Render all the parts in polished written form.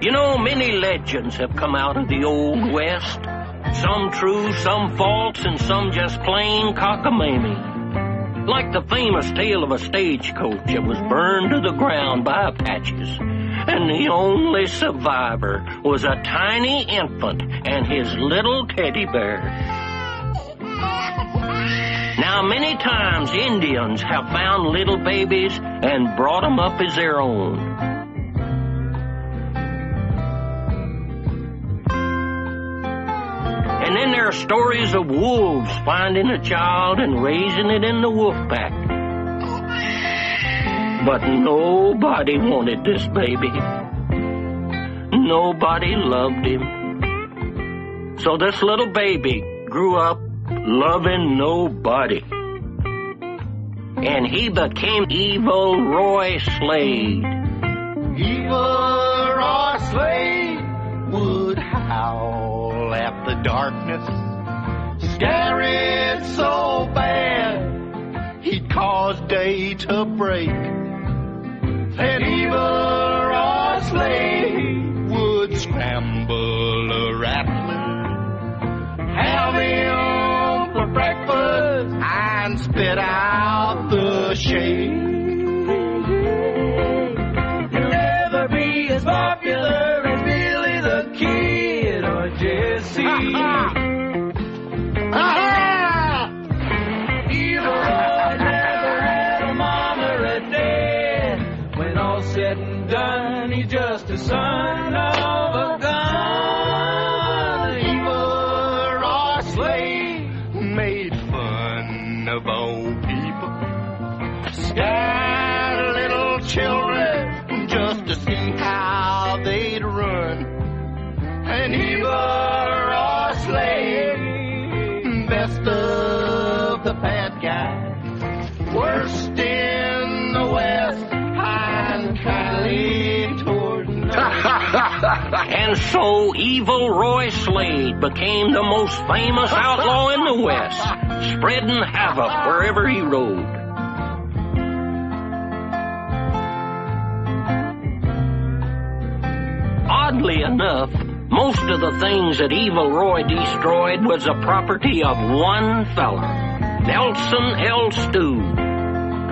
You know, many legends have come out of the Old West. Some true, some false, and some just plain cockamamie. Like the famous tale of a stagecoach that was burned to the ground by Apaches. And the only survivor was a tiny infant and his little teddy bear. Now, many times Indians have found little babies and brought them up as their own. And then there are stories of wolves finding a child and raising it in the wolf pack. But nobody wanted this baby. Nobody loved him. So this little baby grew up loving nobody. And he became Evil Roy Slade. Evil Roy Slade would howl at the darkness, scare it so bad he'd cause day to break. Then Evil Roy Slade would scramble a rattler, have him for breakfast, and spit out the shade. You'll never be as popular as Billy the Kid or Jesse. Evil Roy never had a mom or a dad. When all said and done, he's just a son of a gun. Evil Roy Slade made fun of old people, scared little children just to see how they'd run. And Evil Roy Slade, best of the bad guys, worst in the West, and kindly toward none. And so Evil Roy Slade became the most famous outlaw in the West, spreading havoc wherever he rode. Oddly enough, most of the things that Evil Roy destroyed was the property of one fella, Nelson L. Stew,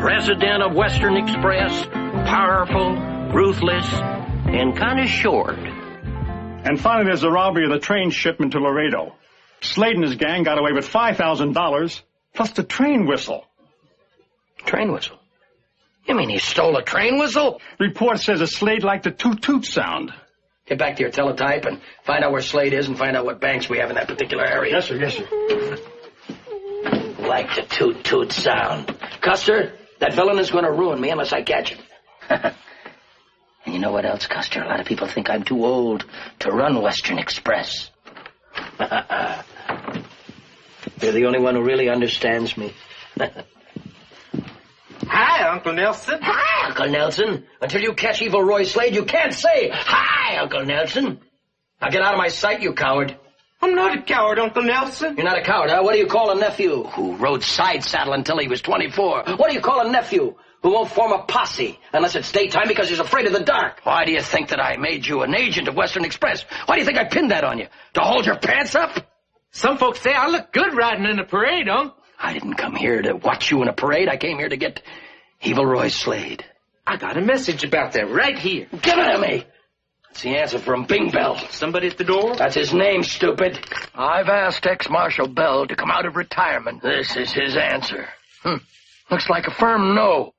president of Western Express, powerful, ruthless, and kind of short. And finally, there's the robbery of the train shipment to Laredo. Slade and his gang got away with $5,000, plus the train whistle. Train whistle? You mean he stole a train whistle? Report says that Slade liked the toot-toot sound. Get back to your teletype and find out where Slade is and find out what banks we have in that particular area. Yes, sir, yes, sir. Like the toot-toot sound. Custer, that villain is going to ruin me unless I catch him. And you know what else, Custer? A lot of people think I'm too old to run Western Express. You're the only one who really understands me. Hi, Uncle Nelson. Hi, Uncle Nelson. Until you catch Evil Roy Slade, you can't say, hi, Uncle Nelson. Now get out of my sight, you coward. I'm not a coward, Uncle Nelson. You're not a coward, huh? What do you call a nephew who rode side saddle until he was 24? What do you call a nephew who won't form a posse unless it's daytime because he's afraid of the dark? Why do you think that I made you an agent of Western Express? Why do you think I pinned that on you? To hold your pants up? Some folks say I look good riding in a parade, Unc. I didn't come here to watch you in a parade. I came here to get Evil Roy Slade. I got a message about that right here. Give it to me. That's the answer from Bing Bell. Somebody at the door? That's his name, stupid. I've asked ex-Marshal Bell to come out of retirement. This is his answer. Looks like a firm no.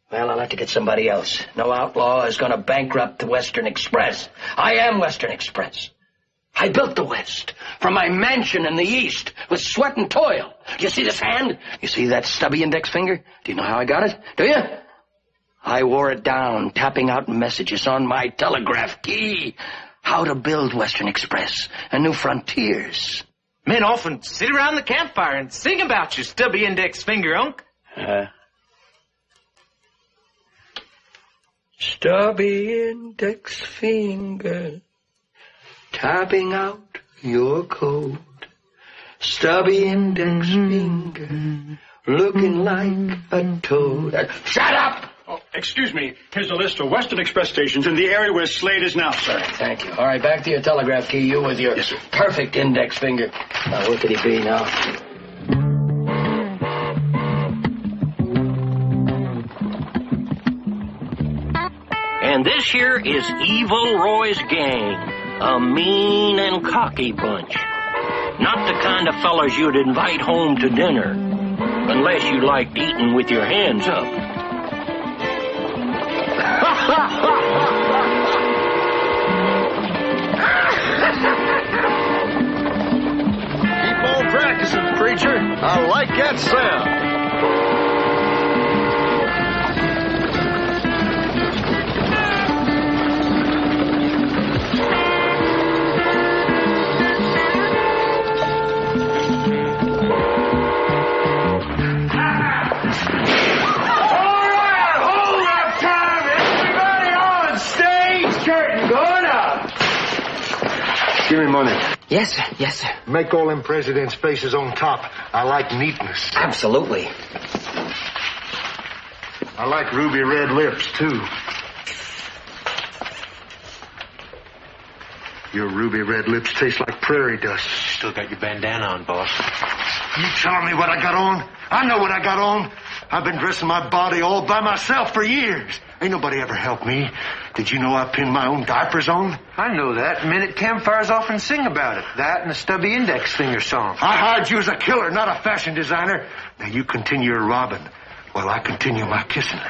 Well, I'll have to get somebody else. No outlaw is going to bankrupt the Western Express. I am Western Express. I built the West from my mansion in the East with sweat and toil. You see this hand? You see that stubby index finger? Do you know how I got it? Do you? I wore it down, tapping out messages on my telegraph key. How to build Western Express and new frontiers. Men often sit around the campfire and sing about your stubby index finger, Unc. Stubby index finger, tapping out your code. Stubby index finger, looking like a toad. Shut up! Excuse me, here's a list of Western Express stations in the area where Slade is now, sir. Thank you. All right, back to your telegraph key, you with your perfect index finger. Now, where could he be now? And this here is Evil Roy's gang. A mean and cocky bunch. Not the kind of fellas you'd invite home to dinner. Unless you liked eating with your hands up. Keep on practicing, preacher. I like that sound. Give me money. Yes, sir. Yes, sir. Make all them presidents' faces on top. I like neatness. Absolutely. I like ruby red lips, too. Your ruby red lips taste like prairie dust. Still got your bandana on, boss. You telling me what I got on? I know what I got on. I've been dressing my body all by myself for years. Ain't nobody ever helped me. Did you know I pinned my own diapers on? I know that. Men at campfires often sing about it. That and the stubby index finger song. I hired you as a killer, not a fashion designer. Now you continue your robbing while I continue my kissing.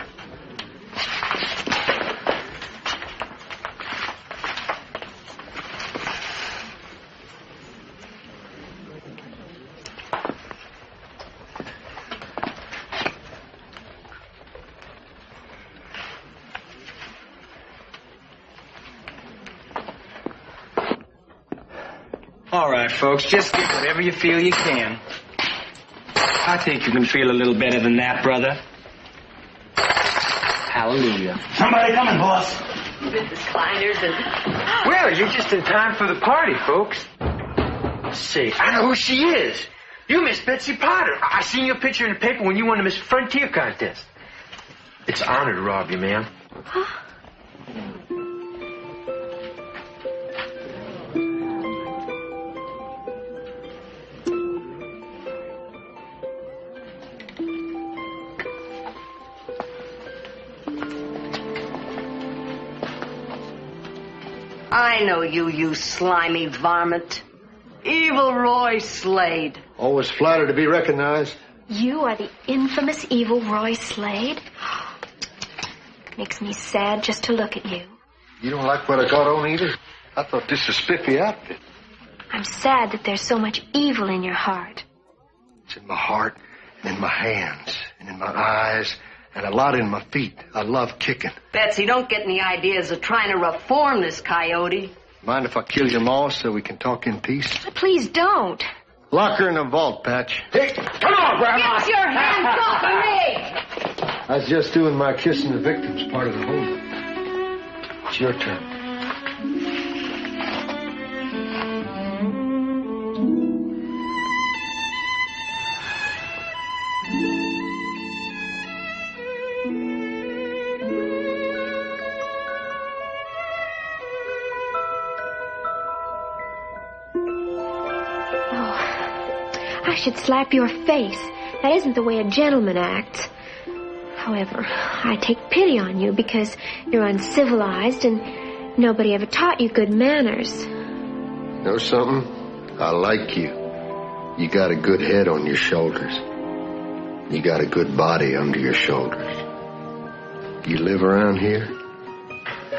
All right, folks, just get whatever you feel you can. I think you can feel a little better than that, brother. Hallelujah. Somebody coming, boss. Mrs. Kleiner's and... Well, you're just in time for the party, folks. Say, I know who she is. You Miss Betsy Potter. I seen your picture in the paper when you won the Miss Frontier contest. It's an honor to rob you, ma'am. Huh? I know you, you slimy varmint. Evil Roy Slade. Always flattered to be recognized. You are the infamous Evil Roy Slade? Makes me sad just to look at you. You don't like what I got on either? I thought this was a spiffy outfit. I'm sad that there's so much evil in your heart. It's in my heart and in my hands and in my eyes and a lot in my feet. I love kicking. Betsy, don't get any ideas of trying to reform this coyote. Mind if I kill your ma so we can talk in peace? Please don't. Lock her in a vault, Patch. Hey, come on, Grandma. Get your hands off of me! I was just doing my kissing the victims part of the home. It's your turn. I should slap your face. That isn't the way a gentleman acts. However, I take pity on you because you're uncivilized and nobody ever taught you good manners. Know something? I like you. You got a good head on your shoulders. You got a good body under your shoulders. You live around here?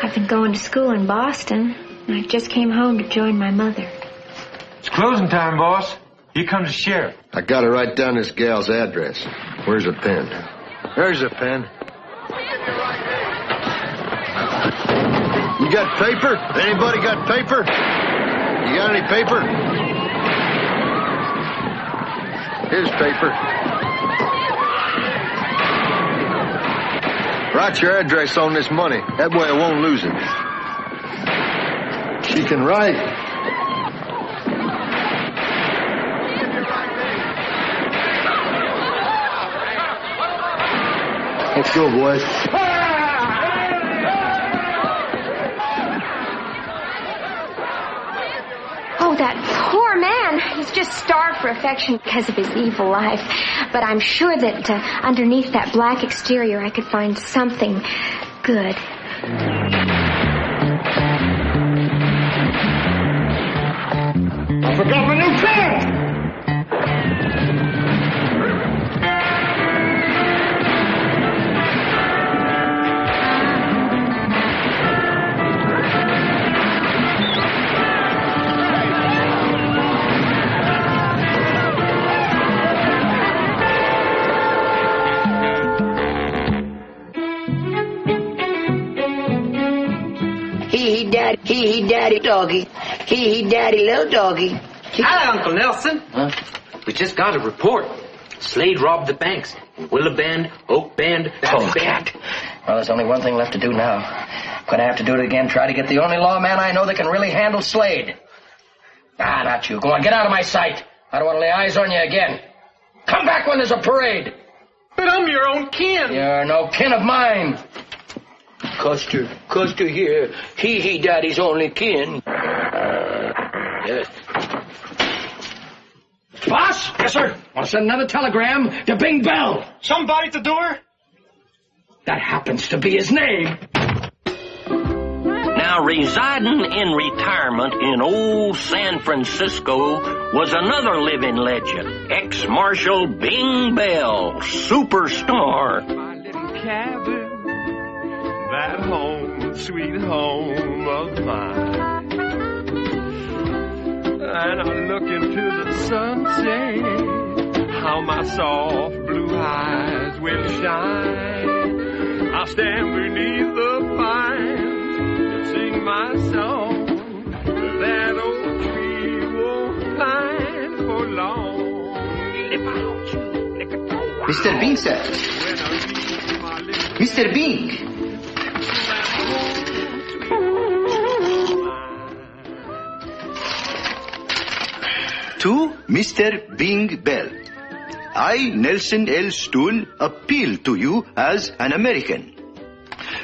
I've been going to school in Boston, and I just came home to join my mother. It's closing time, boss. Here comes the sheriff. I gotta write down this gal's address. Where's a pen? There's a pen. You got paper? Anybody got paper? You got any paper? Here's paper. Write your address on this money. That way I won't lose it. She can write. Let's go, boys. was just starved for affection because of his evil life. But I'm sure that underneath that black exterior I could find something good. I forgot my new pen! He daddy doggy. He daddy little doggy. Hi, Uncle Nelson. Huh? We just got a report. Slade robbed the banks. Willow Bend, Oak Bend, Oh, cat. Well, there's only one thing left to do now. I'm gonna have to do it again, try to get the only lawman I know that can really handle Slade. Ah, not you. Go on, get out of my sight. I don't want to lay eyes on you again. Come back when there's a parade. But I'm your own kin. You're no kin of mine. Custer here. He daddy's only kin. Yes. Boss? Yes, sir. Want to send another telegram to Bing Bell. Somebody at the door? That happens to be his name. Now, residing in retirement in old San Francisco was another living legend, ex-Marshal Bing Bell, superstar. My little cabin, that home, sweet home of mine. And I look into the sunset, how my soft blue eyes will shine. I'll stand beneath the pines and sing my song. That old tree won't pine for long. Mr. Bing, sir. Mr. Bing. To Mr. Bing Bell. I, Nelson L. Stool, appeal to you as an American.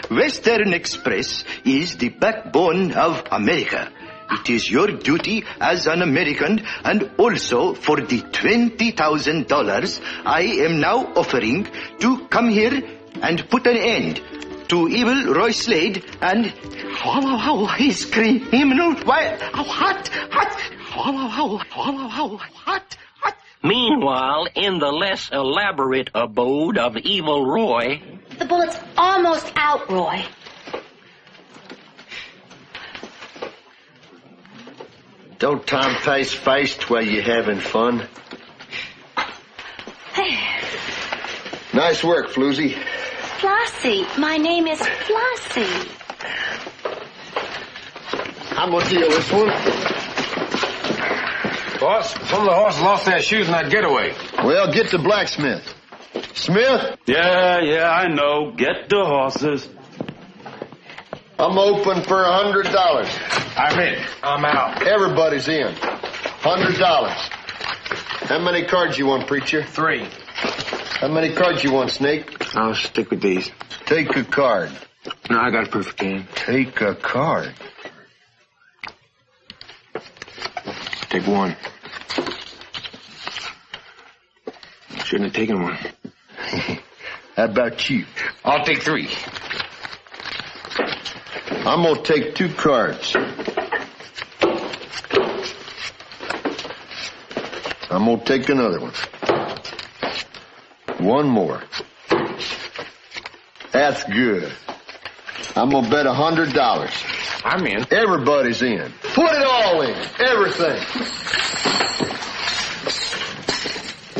Western Express is the backbone of America. It is your duty as an American, and also for the $20,000 I am now offering, to come here and put an end to Evil Roy Slade and his criminal. What? Meanwhile, in the less elaborate abode of Evil Roy... The bullet's almost out, Roy. Don't Tom face faced while you're having fun. Nice work, Floozy. Flossie. My name is Flossie. I'm gonna deal this one. Boss, some of the horses lost their shoes in that getaway. Well, get the blacksmith. Smith? Yeah, I know. Get the horses. I'm open for $100. I'm in. I'm out. Everybody's in. $100. How many cards you want, preacher? 3. How many cards you want, Snake? I'll stick with these. Take a card. No, I got a perfect game. Take a card. Take 1. Shouldn't have taken 1. How about you? I'll take 3. I'm gonna take 2 cards. I'm gonna take another one. 1 more. That's good. I'm gonna bet $100. I'm in. Everybody's in. Put it all in. Everything.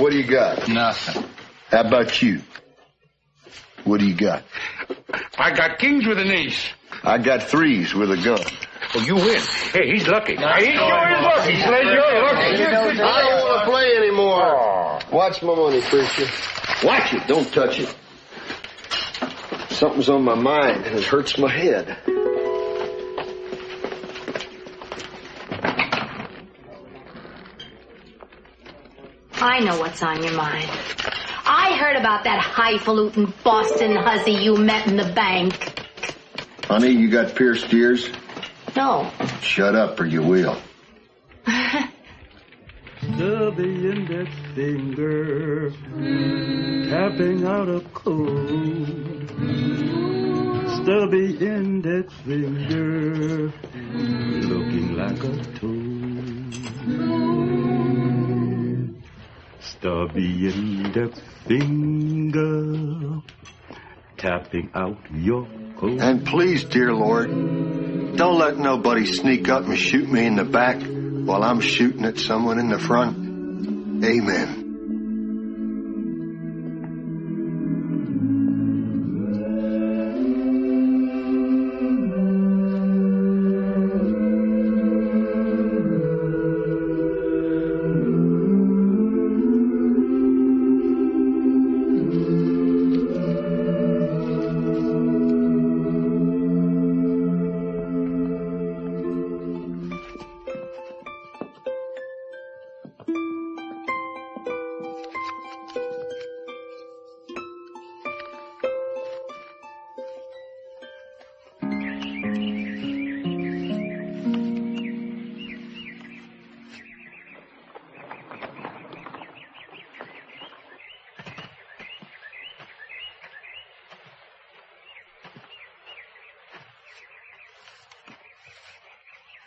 What do you got? Nothing. How about you? What do you got? I got kings with an ace. I got 3s with a gun. Well, you win. Hey, he's lucky. He's lucky. I don't want to play anymore. Watch my money, preacher. Watch it. Don't touch it. Something's on my mind and it hurts my head. I know what's on your mind. I heard about that highfalutin Boston hussy you met in the bank. Honey, you got pierced ears? No. Shut up or you will. Stubby index finger, tapping out a code. Stubby index finger, looking like a toad. Stubby index finger, tapping out your code. And please, dear Lord, don't let nobody sneak up and shoot me in the back while I'm shooting at someone in the front. Amen.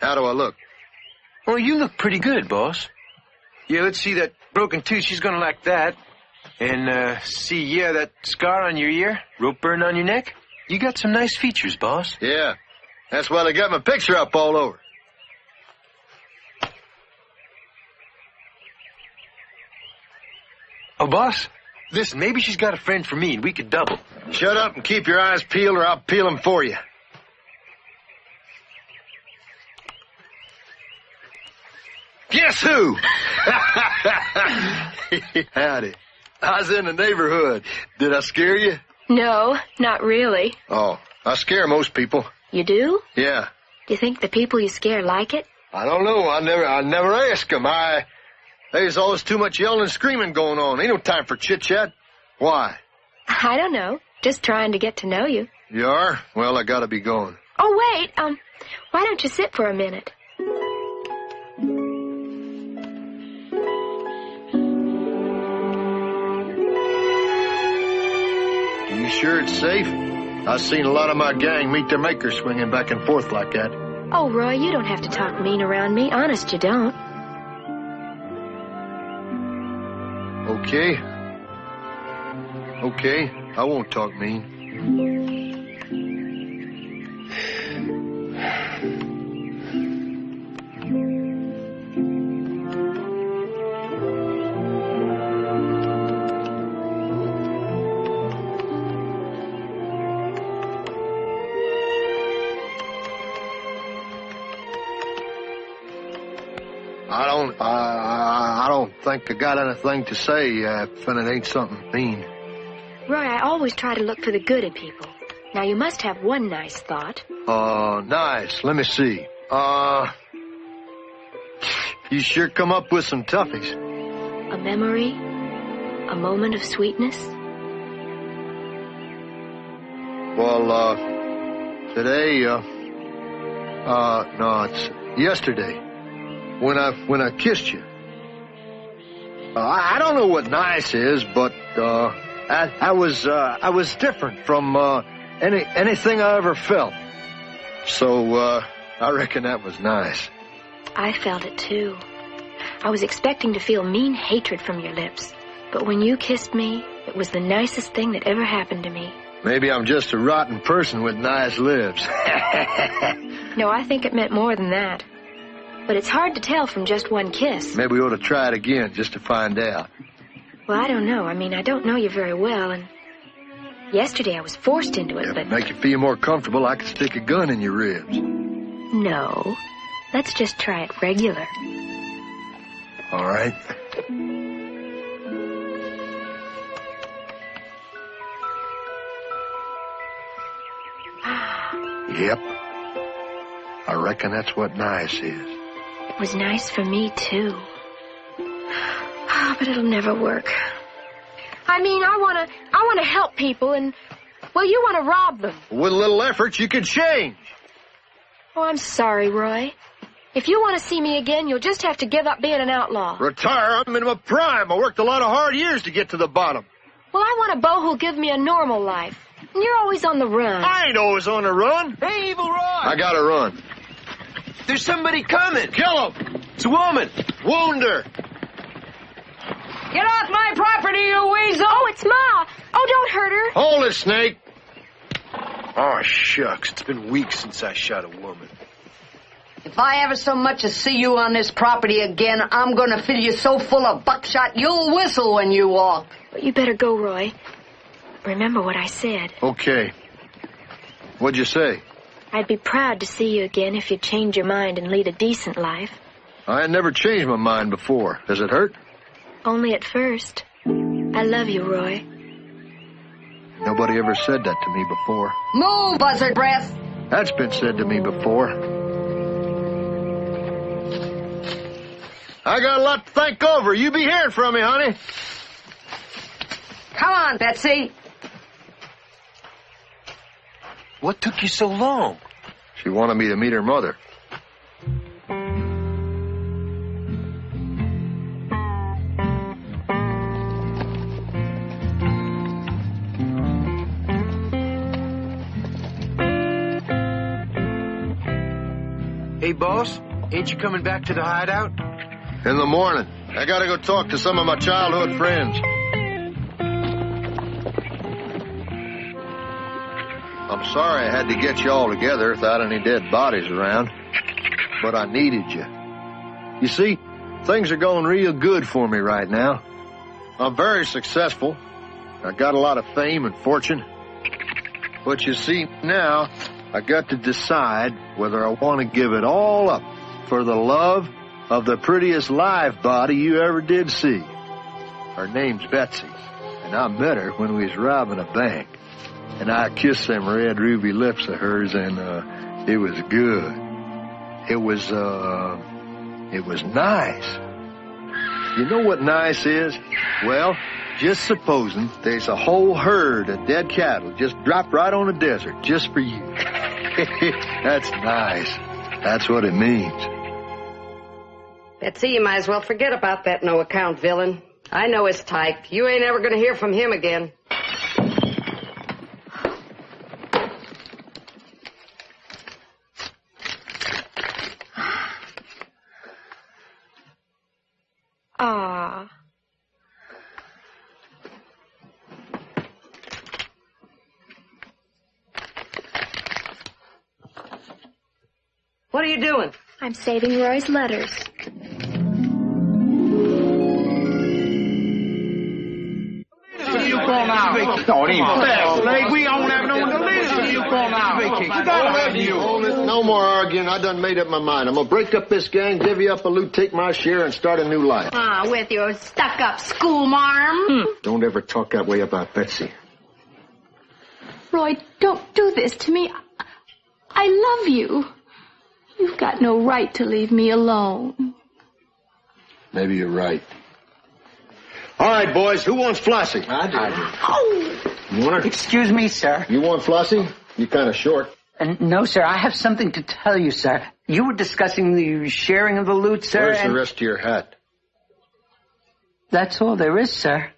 How do I look? Well, you look pretty good, boss. Yeah, let's see that broken tooth. She's gonna like that. And, see, yeah, that scar on your ear, rope burn on your neck. You got some nice features, boss. Yeah, that's why they got my picture up all over. Oh, boss, listen, maybe she's got a friend for me and we could double. Shut up and keep your eyes peeled or I'll peel them for you. Guess who? Howdy. I was in the neighborhood. Did I scare you? No, not really. Oh, I scare most people. You do? Yeah. Do you think the people you scare like it? I don't know. I never ask them. There's always too much yelling and screaming going on. Ain't no time for chit-chat. Why? I don't know. Just trying to get to know you. You are? Well, I gotta be going. Oh, wait. Why don't you sit for a minute? You sure it's safe? I've seen a lot of my gang meet their maker swinging back and forth like that. Oh, Roy, you don't have to talk mean around me. Honest, you don't. Okay. Okay, I won't talk mean. I don't think I got anything to say if it ain't something mean. Roy, I always try to look for the good in people. Now, you must have one nice thought. Nice. Let me see. You sure come up with some toughies. A memory? A moment of sweetness? Well, today, no, it's yesterday. When I kissed you. I don't know what nice is, but I was different from anything I ever felt. So I reckon that was nice. I felt it too. I was expecting to feel mean hatred from your lips, but when you kissed me, it was the nicest thing that ever happened to me. Maybe I'm just a rotten person with nice lips. No, I think it meant more than that. But it's hard to tell from just one kiss. Maybe we ought to try it again just to find out. Well, I don't know. I mean, I don't know you very well, and yesterday I was forced into it, but... Make you feel more comfortable, I could stick a gun in your ribs. No. Let's just try it regular. All right. Yep. I reckon that's what nice is. It was nice for me, too. But it'll never work. I mean, I want to help people, and, well, you want to rob them. With a little effort, you could change. Oh, I'm sorry, Roy. If you want to see me again, you'll just have to give up being an outlaw. Retire? I'm in my prime. I worked a lot of hard years to get to the bottom. Well, I want a beau who'll give me a normal life. And you're always on the run. I ain't always on the run. Hey, Evil Roy! I gotta run. There's somebody coming. Kill him! It's a woman. Wound her! Get off my property, you weasel! Oh, it's Ma! Oh, don't hurt her. Hold it, Snake. Oh, shucks. It's been weeks since I shot a woman. If I ever so much as see you on this property again, I'm gonna fill you so full of buckshot you'll whistle when you walk. But you better go, Roy. Remember what I said. Okay. What'd you say? I'd be proud to see you again if you'd change your mind and lead a decent life. I had never changed my mind before. Does it hurt? Only at first. I love you, Roy. Nobody ever said that to me before. Move, buzzard breath. That's been said to me before. I got a lot to think over. You be hearing from me, honey. Come on, Betsy. What took you so long? She wanted me to meet her mother. Hey, boss, ain't you coming back to the hideout? In the morning. I gotta go talk to some of my childhood friends. I'm sorry I had to get you all together without any dead bodies around. But I needed you. You see, things are going real good for me right now. I'm very successful. I got a lot of fame and fortune. But you see, now I got to decide whether I want to give it all up for the love of the prettiest live body you ever did see. Her name's Betsy, and I met her when we was robbing a bank. And I kissed them red ruby lips of hers, and it was good. It was nice. You know what nice is? Well, just supposing there's a whole herd of dead cattle just dropped right on the desert just for you. That's nice. That's what it means. Betsy, you might as well forget about that no-account villain. I know his type. You ain't ever gonna hear from him again. Ah. What are you doing? I'm saving Roy's letters. You call now. No, it ain't fair, Slade. We don't have no one to listen to you call now. No more arguing. I done made up my mind. I'm gonna break up this gang, divvy up a loot, take my share, and start a new life. Ah, with your stuck-up schoolmarm. Don't ever talk that way about Betsy. Roy, don't do this to me. I love you. You've got no right to leave me alone. Maybe you're right. All right, boys, who wants Flossie? I do. Oh! You want her? Excuse me, sir. You want Flossie? You're kind of short. No, sir, I have something to tell you, sir. You were discussing the sharing of the loot, sir. Where's the rest of your hat? That's all there is, sir.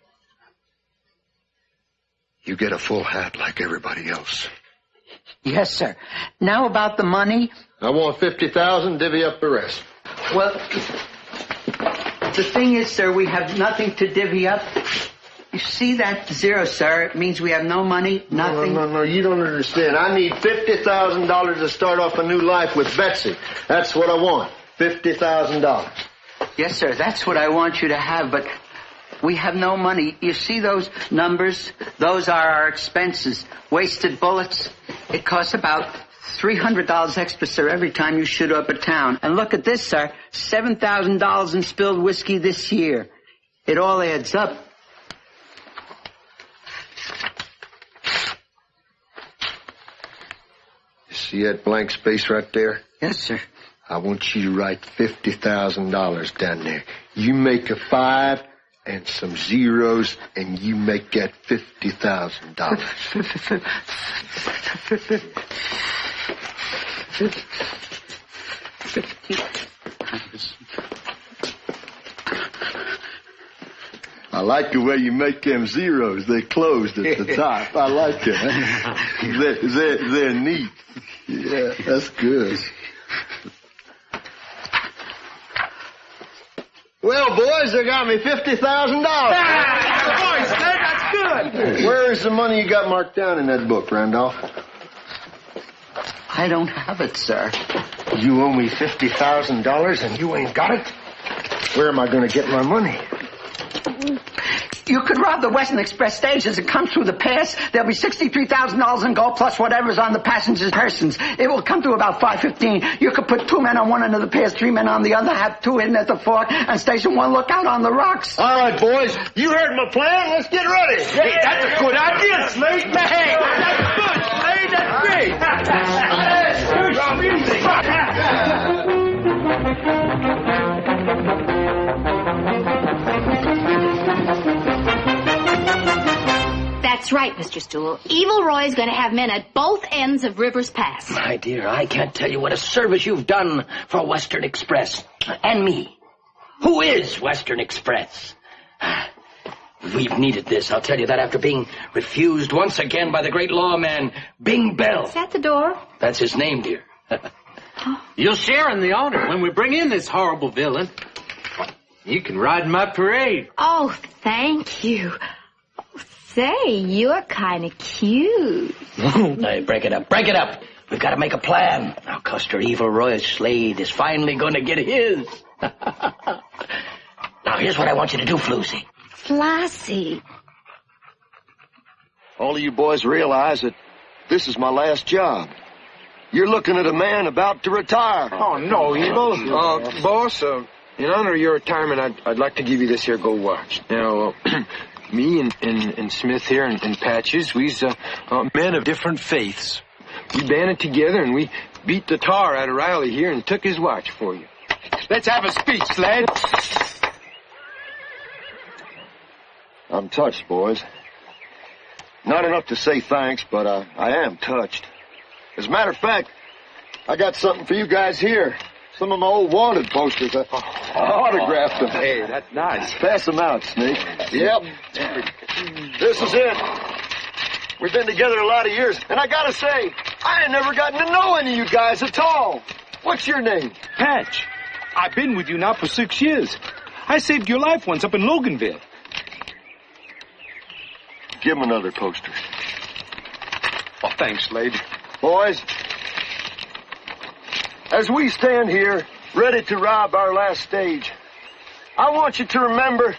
You get a full hat like everybody else. Yes, sir. Now about the money. I want 50,000, divvy up the rest. Well, the thing is, sir, we have nothing to divvy up. You see that zero, sir? It means we have no money, nothing. No, you don't understand. I need $50,000 to start off a new life with Betsy. That's what I want, $50,000. Yes, sir, that's what I want you to have, but we have no money. You see those numbers? Those are our expenses. Wasted bullets. It costs about $300 extra, sir, every time you shoot up a town. And look at this, sir. $7,000 in spilled whiskey this year. It all adds up. You see that blank space right there? Yes, sir. I want you to write $50,000 down there. You make a 5 and some zeros, and you make that $50,000. I like the way you make them zeros. They closed at the top. I like that. They're neat. Yeah, that's good. Well, boys, they got me $50,000. Boys, that's good. Where's the money you got marked down in that book, Randolph? I don't have it, sir. You owe me $50,000 and you ain't got it? Where am I going to get my money? You could rob the Western Express stage as it comes through the pass. There'll be $63,000 in gold plus whatever's on the passengers' persons. It will come to about 5:15. You could put 2 men on one end of the pass, 3 men on the other, have 2 hidden at the fork, and station 1 lookout on the rocks. All right, boys. You heard my plan. Let's get ready. Hey, that's a good idea, Slade. Hey, that's good, Slade. That's great. That's right, Mr. Stool. Evil Roy's going to have men at both ends of Rivers Pass. My dear, I can't tell you what a service you've done for Western Express. And me. Who is Western Express? We've needed this, I'll tell you that, after being refused once again by the great lawman, Bing Bell. Is that the door? That's his name, dear. You'll share in the honor when we bring in this horrible villain. You can ride in my parade. Oh, thank you. Say, you're kind of cute. Hey, break it up. Break it up. We've got to make a plan. Now, Custer Evil Roy Slade is finally going to get his. Now, here's what I want you to do, Floozy. Flossie. All of you boys realize that this is my last job. You're looking at a man about to retire. Oh, no, Evil. Boss, in honor of your retirement, I'd like to give you this here gold watch. Now, me and Smith here and Patches, we's men of different faiths. We banded together and we beat the tar out of Riley here and took his watch for you. Let's have a speech, Slade. I'm touched, boys. Not enough to say thanks, but I am touched. As a matter of fact, I got something for you guys here. Some of my old wanted posters. I autographed them. Hey, that's nice. Pass them out, Snake. Yep. This is it. We've been together a lot of years, and I gotta say, I ain't never gotten to know any of you guys at all. What's your name? Patch. I've been with you now for 6 years. I saved your life once up in Loganville. Give him another poster. Oh, thanks, Slade. Boys, as we stand here, ready to rob our last stage, I want you to remember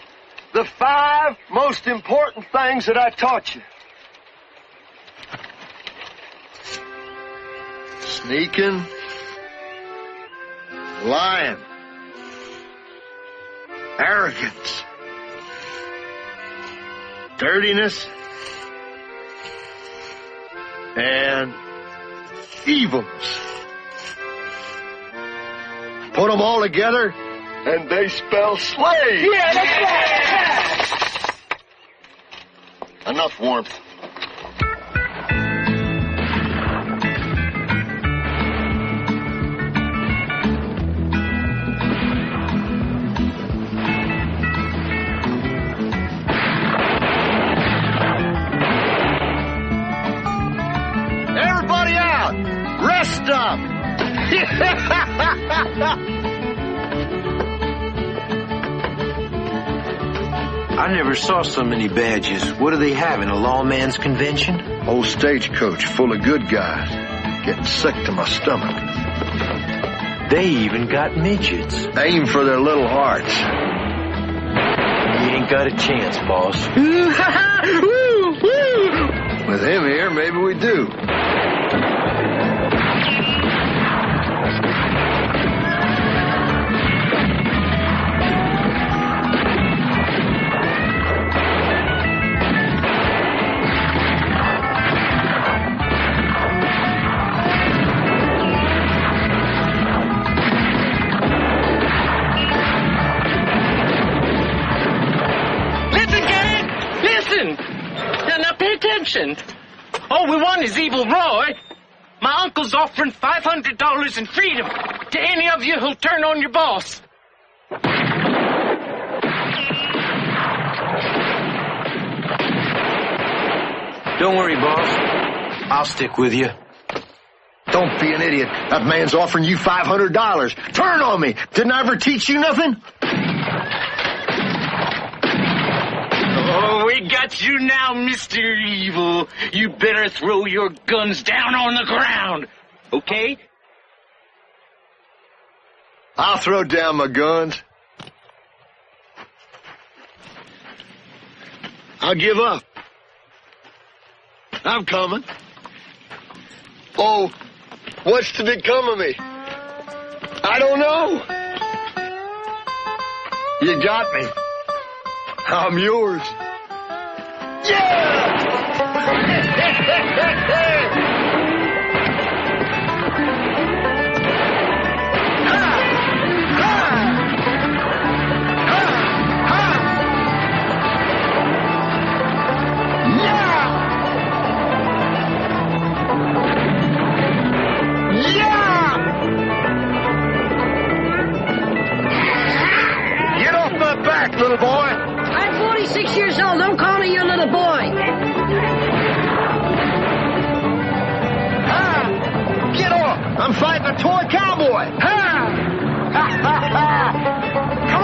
the 5 most important things that I taught you. Sneaking, lying, arrogance, dirtiness, and evilness. Put them all together, and they spell Slade. Yeah, that's right. Enough warmth. Everybody out! Rest up! I never saw so many badges. What do they have, in a lawman's convention? Whole stagecoach full of good guys. Getting sick to my stomach. They even got midgets. Aim for their little hearts. You ain't got a chance, boss. With him here, maybe we do. All we want is Evil Roy. My uncle's offering $500 in freedom to any of you who'll turn on your boss. Don't worry, boss. I'll stick with you. Don't be an idiot. That man's offering you $500. Turn on me. Didn't I ever teach you nothing? Oh, we got you now, Mr. Evil. You better throw your guns down on the ground, okay? I'll throw down my guns. I'll give up. I'm coming. Oh, what's to become of me? I don't know. You got me. I'm yours. Yeah! Little boy. I'm 46 years old. Don't call me your little boy. Get off! I'm fighting a toy cowboy. Come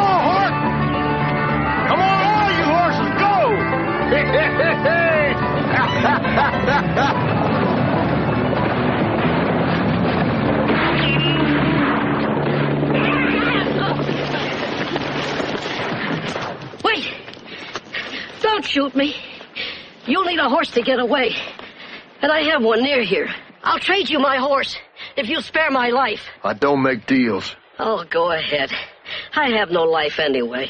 on, horse! Come on, all you horses, Wait! Don't shoot me. You'll need a horse to get away. And I have one near here. I'll trade you my horse if you'll spare my life. I don't make deals. Oh, go ahead. I have no life anyway.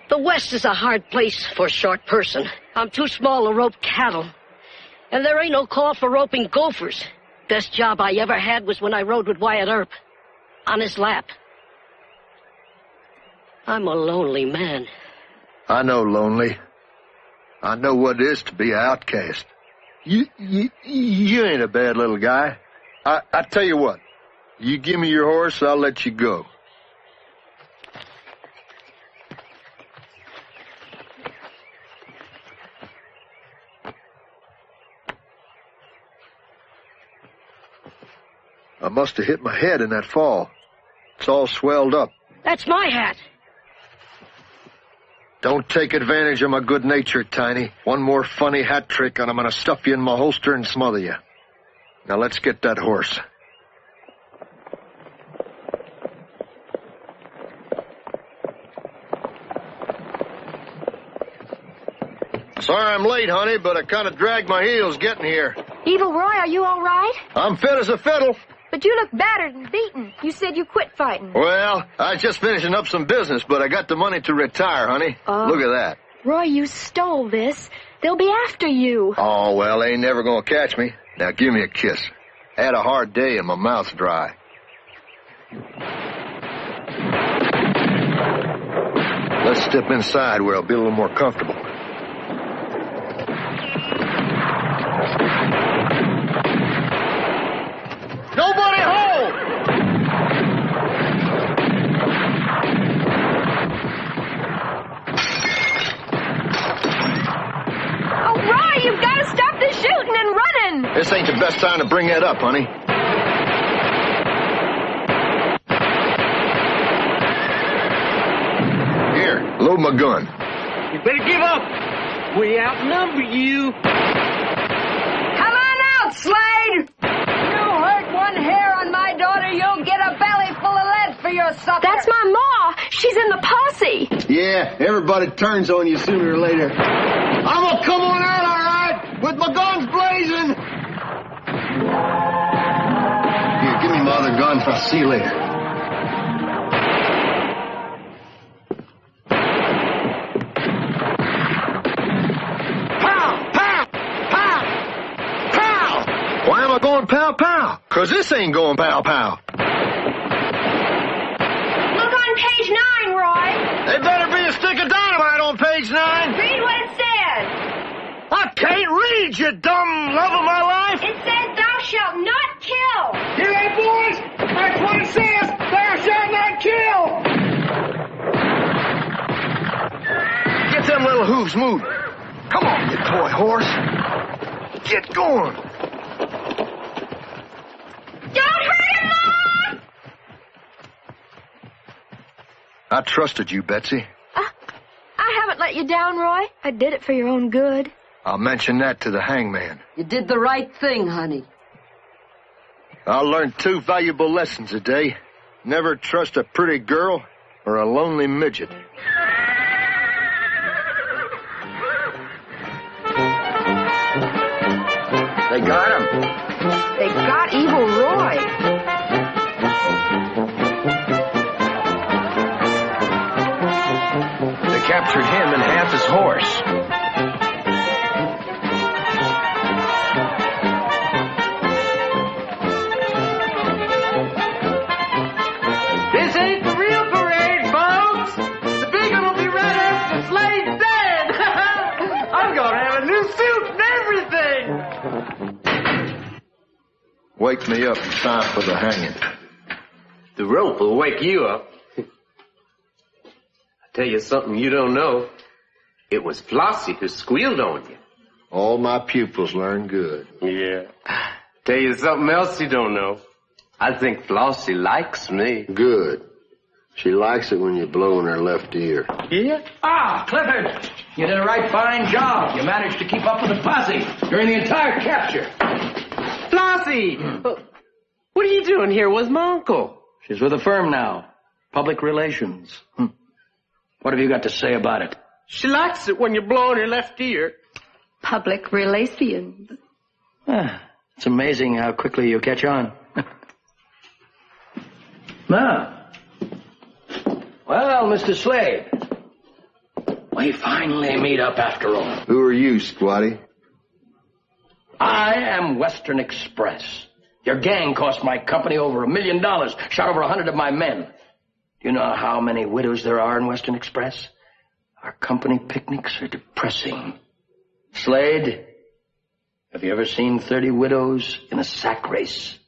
The West is a hard place for a short person. I'm too small to rope cattle. And there ain't no call for roping gophers. Best job I ever had was when I rode with Wyatt Earp. On his lap. I'm a lonely man. I know lonely. I know what it is to be an outcast. You ain't a bad little guy. I tell you what. You give me your horse, I'll let you go. I must have hit my head in that fall. It's all swelled up. That's my hat. Don't take advantage of my good nature, Tiny. One more funny hat trick and I'm going to stuff you in my holster and smother you. Now let's get that horse. Sorry I'm late, honey, but I kind of dragged my heels getting here. Evil Roy, are you all right? I'm fit as a fiddle. But you look battered and beaten. You said you quit fighting. Well, I was just finishing up some business, but I got the money to retire, honey. Look at that. Roy, you stole this. They'll be after you. Oh, well, they ain't never gonna catch me. Now give me a kiss. I had a hard day and my mouth's dry. Let's step inside where I'll be a little more comfortable. Nobody home! Oh, Roy, you've got to stop the shooting and running. This ain't the best time to bring that up, honey. Here, load my gun. You better give up. We outnumber you. Come on out, Slade! You hurt one hair on my daughter, you'll get a belly full of lead for your supper. That's my ma. She's in the posse. Yeah, everybody turns on you sooner or later. I'm gonna come on out, all right, with my guns blazing. Here, give me my other gun. I'll see you later. Why am I going pow-pow? 'Cause this ain't going pow-pow. Look on page 9, Roy. There better be a stick of dynamite on page 9. Read what it says. I can't read, you dumb love of my life. It says thou shalt not kill. Hear that, boys? That's what it says. Thou shalt not kill. Get them little hooves moving. Come on, you toy horse. Get going. Don't hurt him, Mom! I trusted you, Betsy. I haven't let you down, Roy. I did it for your own good. I'll mention that to the hangman. You did the right thing, honey. I learned 2 valuable lessons a day. Never trust a pretty girl or a lonely midget. They got him. They got Evil Roy. They captured him and half his horse. This ain't the real parade, folks. The big one will be right after Slade's dead. I'm gonna have a new suit and everything. Wake me up in time for the hanging. The rope will wake you up. I'll tell you something you don't know. It was Flossie who squealed on you. All my pupils learn good. Yeah. Tell you something else you don't know. I think Flossie likes me. Good. She likes it when you blow in her left ear. Yeah? Ah, Clifford! You did a right fine job. You managed to keep up with the posse during the entire capture. Flossie! What are you doing here with my uncle? She's with a firm now. Public relations. What have you got to say about it? She likes it when you blow in her left ear. Public relations. It's amazing how quickly you catch on. Now, well, Mr. Slade, we finally meet up after all. Who are you, Squatty? I am Western Express. Your gang cost my company over $1 million, shot over 100 of my men. Do you know how many widows there are in Western Express? Our company picnics are depressing. Slade, have you ever seen 30 widows in a sack race?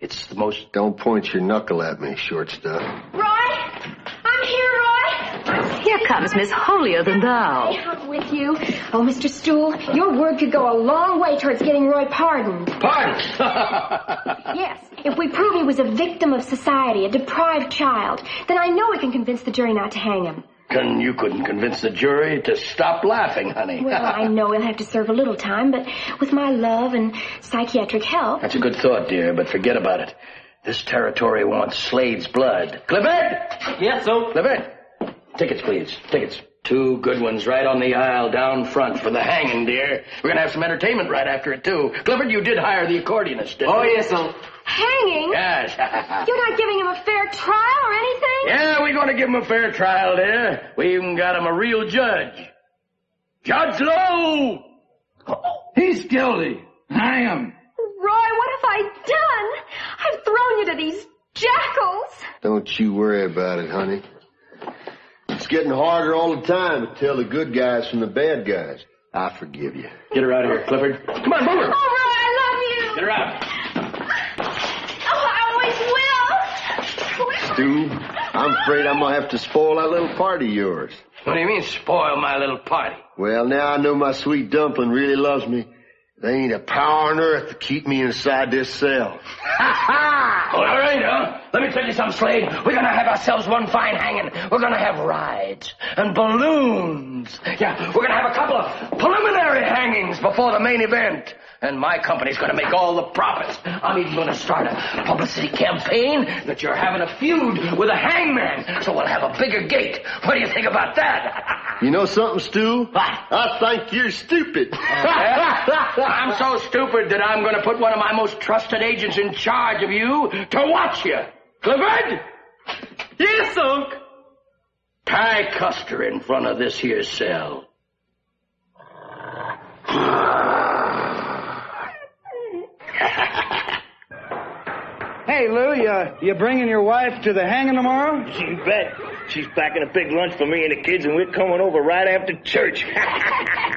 It's the most... Don't point your knuckle at me, short stuff. Roy! I'm here, Roy! Here comes Miss Holier-than-Thou. I'm with you. Oh, Mr. Stool, your word could go a long way towards getting Roy pardoned. Pardoned? Yes. If we prove he was a victim of society, a deprived child, then I know we can convince the jury not to hang him. You couldn't convince the jury to stop laughing, honey. Well, I know he'll have to serve a little time, but with my love and psychiatric help... That's a good thought, dear, but forget about it. This territory wants Slade's blood. Clifford! Yes, sir. Clifford! Tickets, please. Tickets. 2 good ones right on the aisle down front for the hanging, dear. We're going to have some entertainment right after it, too. Clifford, you did hire the accordionist, didn't you? Oh, yes, sir. Hanging? Yes. You're not giving him a fair trial or anything? Yeah, we're going to give him a fair trial, dear. We even got him a real judge. Judge Lowe! He's guilty. I am. Roy, what have I done? I've thrown you to these jackals. Don't you worry about it, honey. It's getting harder all the time to tell the good guys from the bad guys. I forgive you. Get her out of here, Clifford. Come on, move her. Oh, Roy, I love you. Get her out. Oh, I always will. Stu, I'm afraid I'm going to have to spoil that little party of yours. What do you mean, spoil my little party? Well, now I know my sweet dumpling really loves me. There ain't a power on earth to keep me inside this cell. All right, huh? Let me tell you something, Slade. We're going to have ourselves one fine hanging. We're going to have rides and balloons. Yeah, we're going to have a couple of preliminary hangings before the main event. And my company's going to make all the profits. I'm even going to start a publicity campaign that you're having a feud with a hangman. So we'll have a bigger gate. What do you think about that? You know something, Stu? I think you're stupid. I'm so stupid that I'm going to put one of my most trusted agents in charge of you to watch you. Clifford? Yes, Unc. Tie Custer in front of this here cell. Hey, Lou, you bringing your wife to the hanging tomorrow? You bet. She's packing a big lunch for me and the kids, and we're coming over right after church.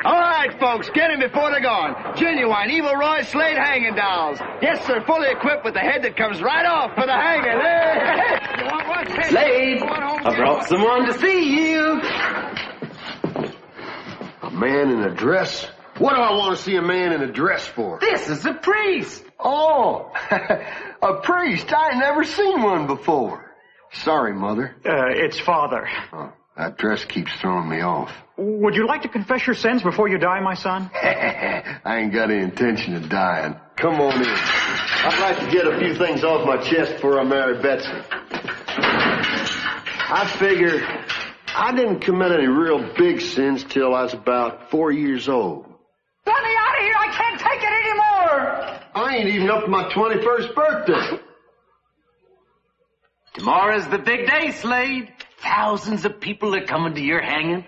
All right, folks, get him before they're gone. Genuine Evil Roy Slade hanging dolls. Yes, sir, fully equipped with a head that comes right off for the hanging. Hey, you want one? Slade, I brought someone to see you. A man in a dress What do I want to see a man in a dress for? This is a priest. Oh, a priest. I ain't never seen one before. Sorry, Mother. It's Father. Oh, that dress keeps throwing me off. Would you like to confess your sins before you die, my son? I ain't got any intention of dying. Come on in. I'd like to get a few things off my chest before I marry Betsy. I figure I didn't commit any real big sins till I was about 4 years old. Let me out of here! I can't take it anymore! I ain't even up to my 21st birthday. Tomorrow's the big day, Slade. Thousands of people are coming to your hanging.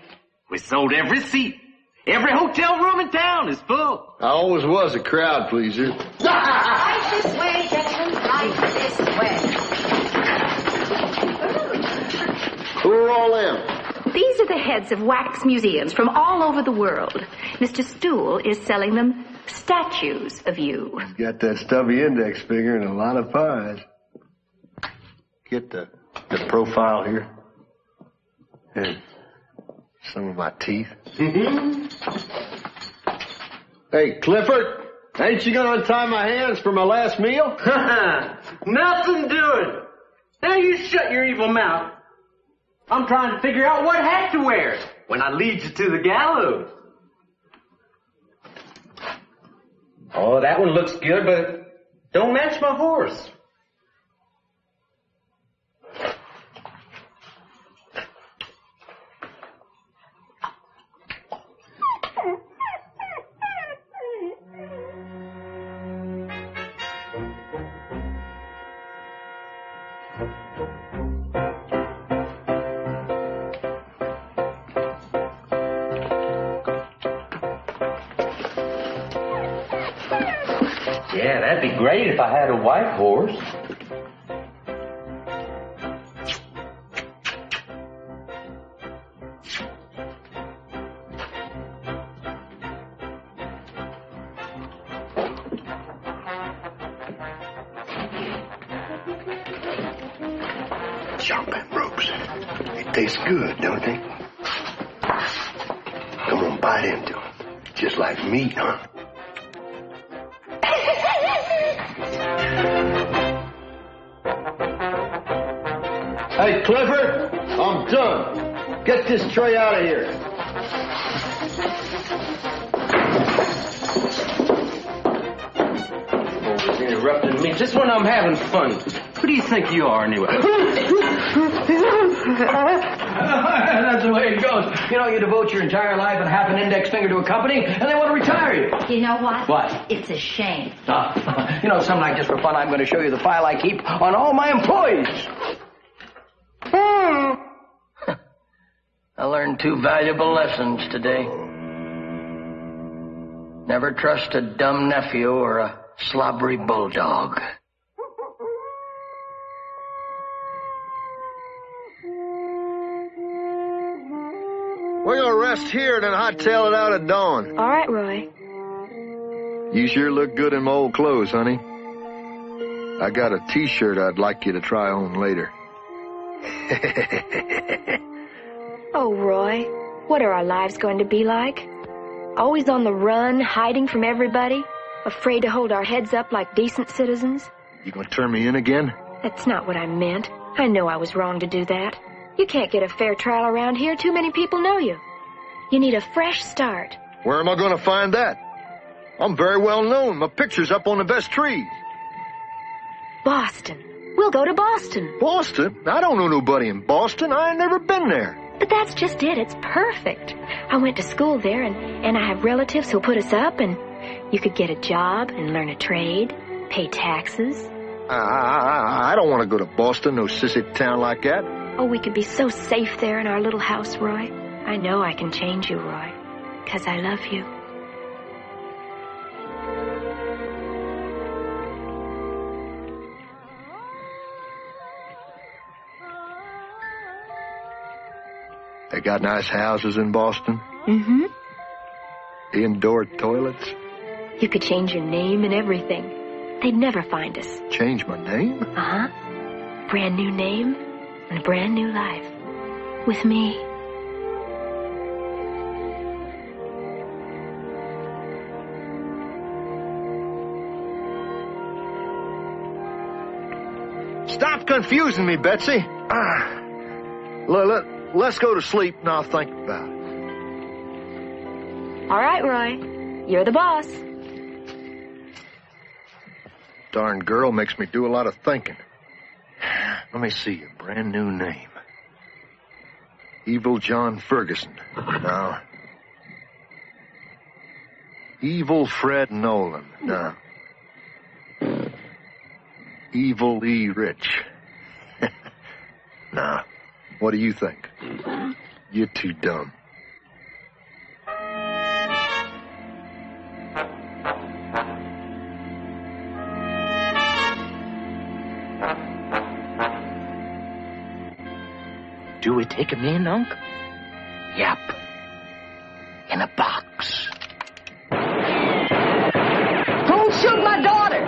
We sold every seat. Every hotel room in town is full. I always was a crowd pleaser. Right this way, gentlemen. Right this way. Who are all them? These are the heads of wax museums from all over the world. Mr. Stool is selling them statues of you. He's got that stubby index finger and a lot of pies. Get the profile here. And some of my teeth. Hey, Clifford, ain't you gonna untie my hands for my last meal? Nothing doing. Now you shut your evil mouth. I'm trying to figure out what hat to wear when I lead you to the gallows. Oh, that one looks good, but don't match my horse. Yeah, that'd be great if I had a white horse. Jumping ropes. They taste good, don't they? Come on, bite into them. Just like meat, huh? Hey, Clifford, I'm done. Get this tray out of here. Always interrupting me just when I'm having fun. Who do you think you are, anyway? That's the way it goes. You know, you devote your entire life and half an index finger to a company, and they want to retire you. You know what? What? It's a shame. You know, some night just for fun, I'm going to show you the file I keep on all my employees. I learned 2 valuable lessons today. Never trust a dumb nephew or a slobbery bulldog. We're gonna rest here, then hightail it out at dawn. All right, Roy. You sure look good in my old clothes, honey. I got a T-shirt I'd like you to try on later. Oh, Roy, what are our lives going to be like? Always on the run, hiding from everybody, afraid to hold our heads up like decent citizens? You gonna turn me in again? That's not what I meant. I know I was wrong to do that. You can't get a fair trial around here. Too many people know you. You need a fresh start. Where am I gonna find that? I'm very well known. My picture's up on the best trees. Boston. We'll go to Boston. Boston? I don't know nobody in Boston. I ain't never been there. But that's just it. It's perfect. I went to school there, and I have relatives who'll put us up, and you could get a job and learn a trade, pay taxes. I don't want to go to Boston, no sissy town like that. Oh, we could be so safe there in our little house, Roy. I know I can change you, Roy, 'cause I love you. They got nice houses in Boston? Mm-hmm. Indoor toilets? You could change your name and everything. They'd never find us. Change my name? Uh-huh. Brand new name and a brand new life. With me. Stop confusing me, Betsy. Let's go to sleep and I'll think about it. All right, Roy. You're the boss. Darn girl makes me do a lot of thinking. Let me see, a brand new name. Evil John Ferguson. No. Evil Fred Nolan. No. Evil E. Rich. No. What do you think? You're too dumb. Do we take him in, Unc? Yep. In a box. Don't shoot my daughter!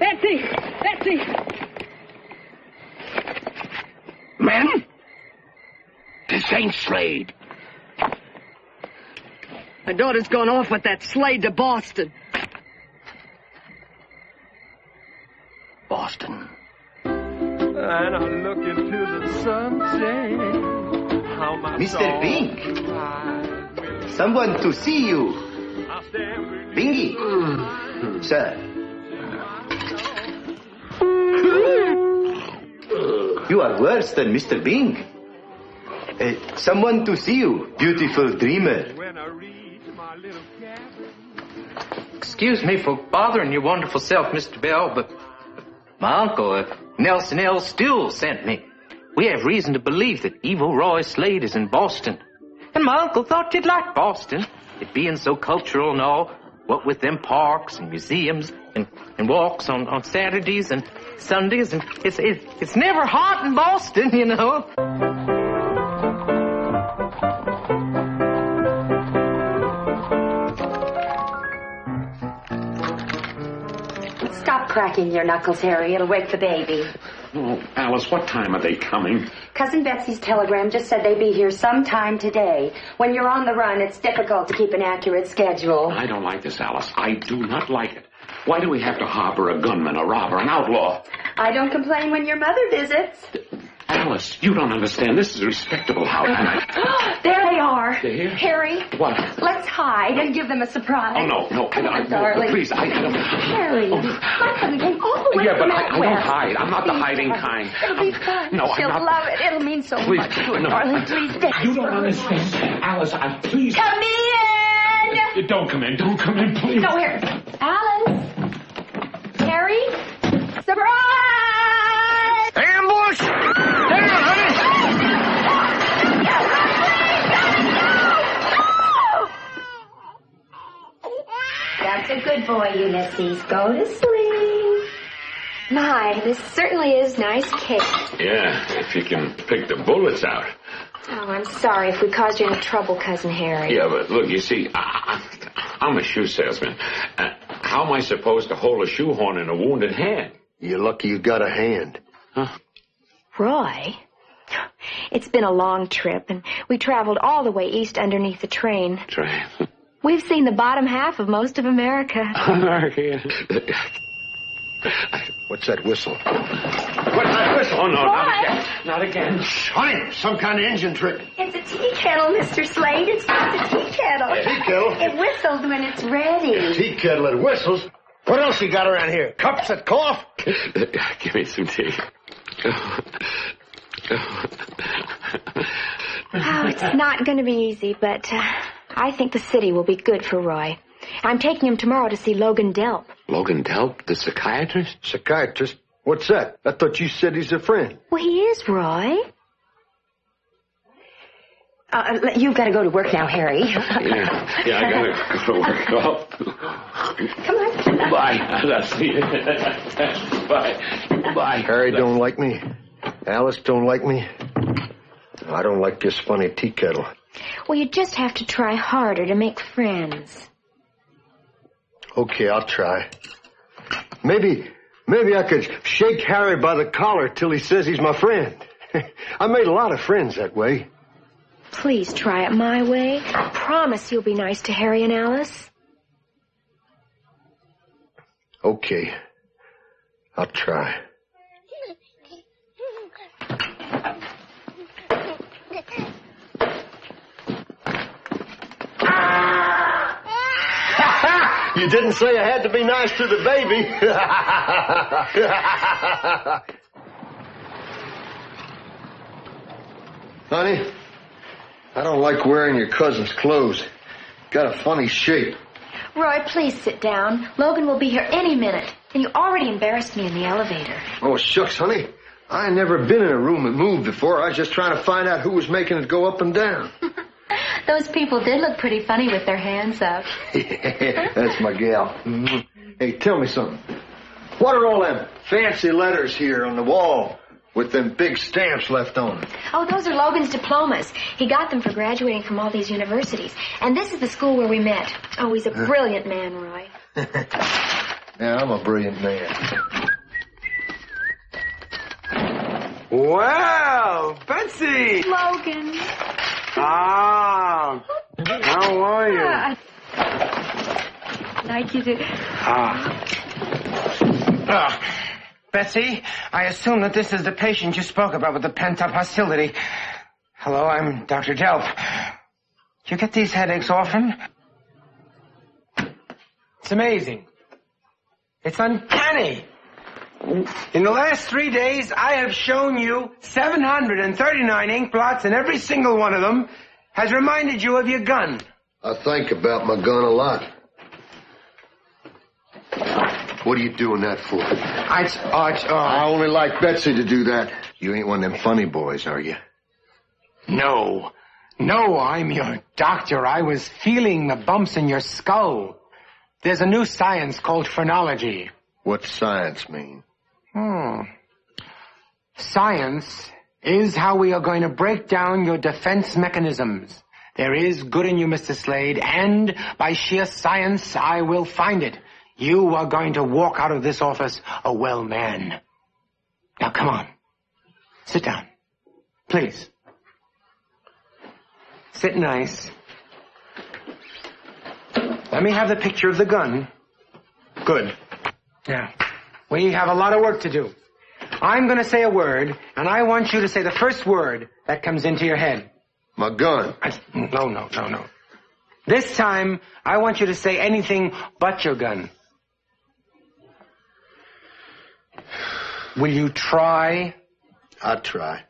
Betsy! Men? This ain't Slade. My daughter's gone off with that Slade to Boston. Boston. And I look into the sunset. How my Mr. Bing, someone to see you. Bingy, sir. You are worse than Mr. Bing. Someone to see you, beautiful dreamer. Excuse me for bothering your wonderful self, Mr. Bell, but my uncle, Nelson L. Still sent me. We have reason to believe that Evil Roy Slade is in Boston. And my uncle thought you'd like Boston, it being so cultural and all, what with them parks and museums and walks on Saturdays and Sundays, and it's never hot in Boston, you know. Stop cracking your knuckles, Harry. It'll wake the baby. Oh, Alice, what time are they coming? Cousin Betsy's telegram just said they'd be here sometime today. When you're on the run, it's difficult to keep an accurate schedule. I don't like this, Alice. I do not like it. Why do we have to harbor a gunman, a robber, an outlaw? I don't complain when your mother visits. Alice, you don't understand. This is a respectable house. There they are. They're here? Harry. What? Let's hide and give them a surprise. Oh, no. Come on, darling. Please, I don't... Harry, my cousin came all the way Yeah, from but out I don't west. hide. I'm not the hiding kind. It'll be fun. No, She'll I'm not. love it. It'll mean so Please, much to her, no. darling. Please stay. You don't understand. Alice, please... Come in! Don't come in. Don't come in, please. No, Harry. Alice. Harry. Surprise! Ambush! Down, honey! That's a good boy, Ulysses. Go to sleep. My, this certainly is nice cake. Yeah, if you can pick the bullets out. Oh, I'm sorry if we caused you any trouble, Cousin Harry. Yeah, but look, you see, I'm a shoe salesman. How am I supposed to hold a shoehorn in a wounded hand? You're lucky you got a hand. Huh? Roy, it's been a long trip, and we traveled all the way east underneath the train. Train? We've seen the bottom half of most of America. America. What's that whistle? What's that whistle? Oh, no, not again. Not again. Honey, some kind of engine trick. It's a tea kettle, Mr. Slade. It's just a tea kettle. A tea kettle? It whistles when it's ready. Tea kettle that whistles? What else you got around here? Cups that cough? Give me some tea. Oh, it's not going to be easy, but I think the city will be good for Roy. I'm taking him tomorrow to see Logan Delp. Logan Delp, the psychiatrist? Psychiatrist? What's that? I thought you said he's a friend. Well, he is, Roy. You've got to go to work now, Harry. Yeah, I gotta go to work. Oh. Come on. Bye. I'll see you. Bye. Bye. Harry don't like me. Alice don't like me. I don't like this funny tea kettle. Well, you just have to try harder to make friends. Okay, I'll try. Maybe I could shake Harry by the collar till he says he's my friend. I made a lot of friends that way. Please try it my way. I promise you'll be nice to Harry and Alice. Okay. I'll try. You didn't say I had to be nice to the baby. Honey, I don't like wearing your cousin's clothes. Got a funny shape. Roy, please sit down. Logan will be here any minute. And you already embarrassed me in the elevator. Oh, shucks, honey. I ain't never been in a room that moved before. I was just trying to find out who was making it go up and down. Those people did look pretty funny with their hands up. That's my gal. Mm-hmm. Hey, tell me something. What are all them fancy letters here on the wall with them big stamps left on them? Oh, those are Logan's diplomas. He got them for graduating from all these universities. And this is the school where we met. Oh, he's a brilliant man, Roy. Yeah, I'm a brilliant man. Wow, Betsy! Logan. Ah, how are you? I'd like you to... Betsy, I assume that this is the patient you spoke about with the pent-up hostility. Hello, I'm Dr. Delp. You get these headaches often? It's amazing. It's uncanny. In the last 3 days, I have shown you 739 ink blots, and every single one of them has reminded you of your gun. I think about my gun a lot. What are you doing that for? I only like Betsy to do that. You ain't one of them funny boys, are you? No, I'm your doctor. I was feeling the bumps in your skull. There's a new science called phrenology. What's science mean? Science is how we are going to break down your defense mechanisms. There is good in you, Mr. Slade, and by sheer science, I will find it. You are going to walk out of this office a well man. Now, come on. Sit down. Please. Sit nice. Let me have the picture of the gun. Good. Now, we have a lot of work to do. I'm going to say a word, and I want you to say the first word that comes into your head. My gun. No. This time, I want you to say anything but your gun. Will you try? I'll try.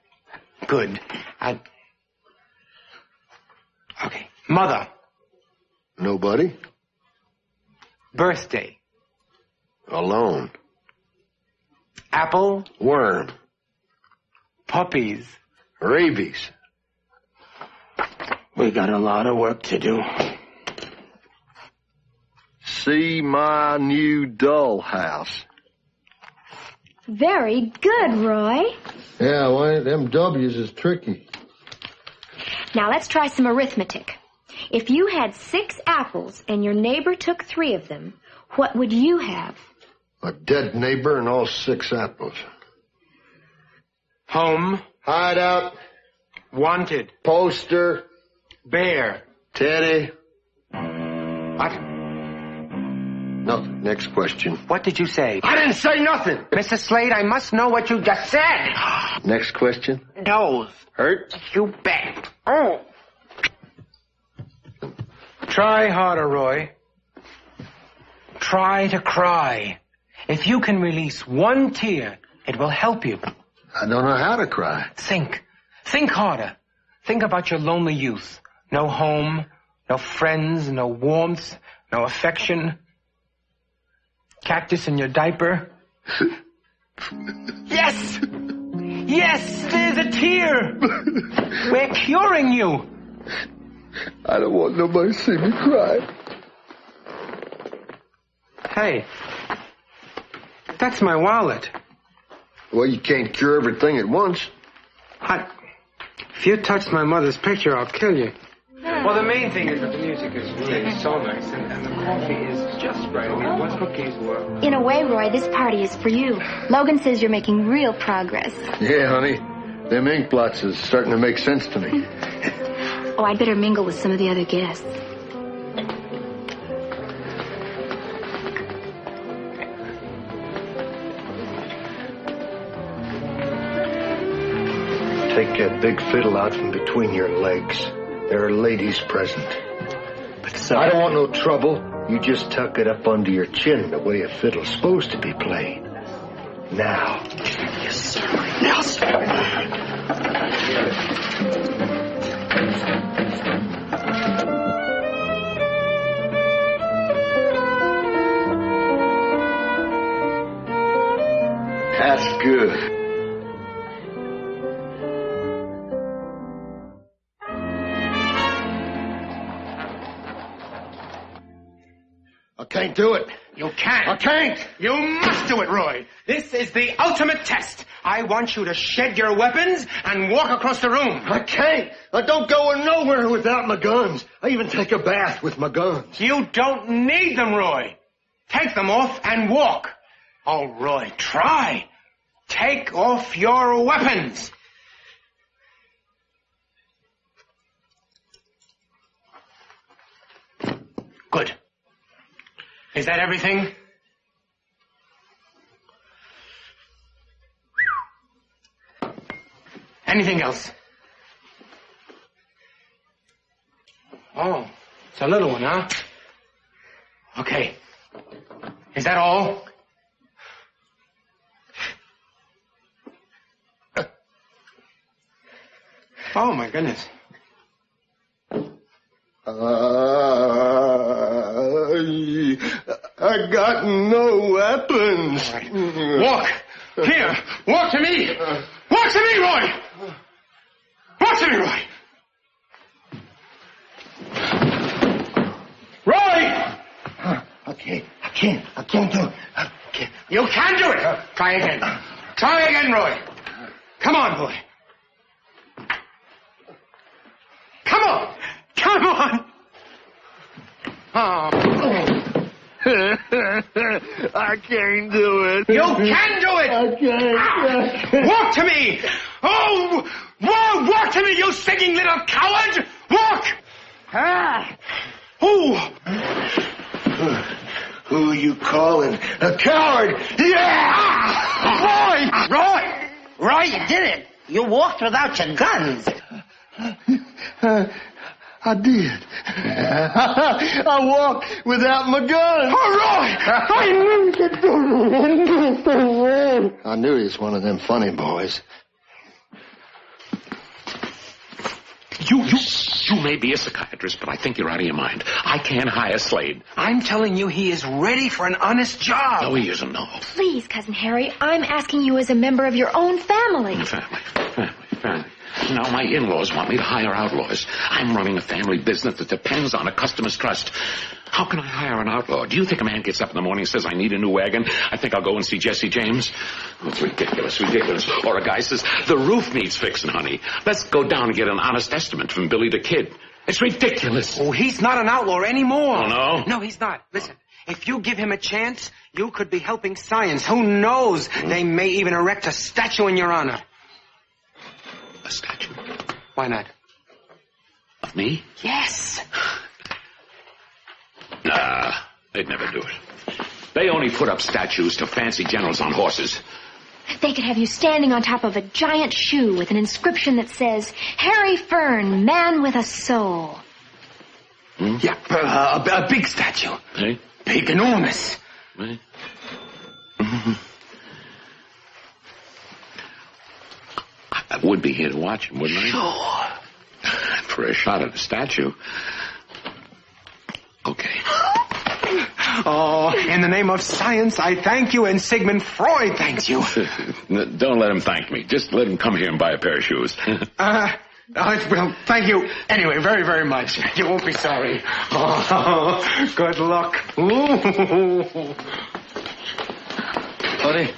Good. Okay. Mother. Nobody. Birthday. Alone. Apple. Worm. Puppies. Rabies. We got a lot of work to do. See my new dollhouse. Very good, Roy. Yeah, well, them W's is tricky. Now let's try some arithmetic. If you had 6 apples and your neighbor took 3 of them, what would you have? A dead neighbor and all 6 apples. Home. Hideout. Wanted. Poster. Bear. Teddy. What? Nothing. Next question. What did you say? I didn't say nothing. Mr. Slade, I must know what you just said. Next question. Nose. Hurt? You bet. Oh. Try harder, Roy. Try to cry. If you can release one tear, it will help you. I don't know how to cry. Think. Think harder. Think about your lonely youth. No home, no friends, no warmth, no affection. Cactus in your diaper. Yes! Yes, there's a tear. We're curing you. I don't want nobody to see me cry. Hey, that's my wallet. Well, you can't cure everything at once. If you touch my mother's picture, I'll kill you. Well, the main thing is that the music is really so nice, and the coffee is just right. I mean, what cookies were... In a way, Roy, this party is for you. Logan says you're making real progress. Yeah, honey. Them ink blots is starting to make sense to me. Oh, I'd better mingle with some of the other guests. Take that big fiddle out from between your legs. There are ladies present. But I don't want no trouble. You just tuck it up under your chin the way a fiddle's supposed to be played. Now. Yes, sir. Yes, sir. That's good. I can't do it. You can't. I can't. You must do it, Roy. This is the ultimate test. I want you to shed your weapons and walk across the room. I can't. I don't go nowhere without my guns. I even take a bath with my guns. You don't need them, Roy. Take them off and walk. Oh, Roy, try. Take off your weapons. Good. Is that everything? Anything else? Oh, it's a little one, huh? Okay. Is that all? Oh, my goodness. I got no weapons. Right. Walk. Here. Walk to me. Walk to me, Roy. Walk to me, Roy. Roy! I can't do it. You can do it. Try again. Try again, Roy. Come on, boy. Come on. Come on. Oh. I can't do it. You can do it. I can't. Walk to me. Oh, walk to me, you singing little coward. Walk. Who are you calling? A coward? Yeah! Roy, you did it. You walked without your guns. I did. I walked without my gun. I knew he was one of them funny boys. You may be a psychiatrist, but I think you're out of your mind. I can't hire Slade. I'm telling you, he is ready for an honest job. No, he isn't, no. Please, Cousin Harry, I'm asking you as a member of your own family. Family. Now, my in-laws want me to hire outlaws. I'm running a family business that depends on a customer's trust. How can I hire an outlaw? Do you think a man gets up in the morning and says, I need a new wagon? I think I'll go and see Jesse James? Oh, it's ridiculous. Or a guy says, the roof needs fixing, honey. Let's go down and get an honest estimate from Billy the Kid. It's ridiculous. Oh, he's not an outlaw anymore. Oh, no? No, he's not. Listen, if you give him a chance, you could be helping science. Who knows? They may even erect a statue in your honor. A statue? Why not? Of me? Yes. Nah, they'd never do it. They only put up statues to fancy generals on horses. They could have you standing on top of a giant shoe with an inscription that says, Harry Fern, man with a soul. Yeah, a big statue. Hey? Big, enormous. Hey? I would be here to watch him, wouldn't I? Sure. For a shot at a statue. Okay. Oh, in the name of science, I thank you, and Sigmund Freud thanks you. Don't let him thank me. Just let him come here and buy a pair of shoes. Well, thank you anyway, very, very much. You won't be sorry. Oh, good luck. Honey,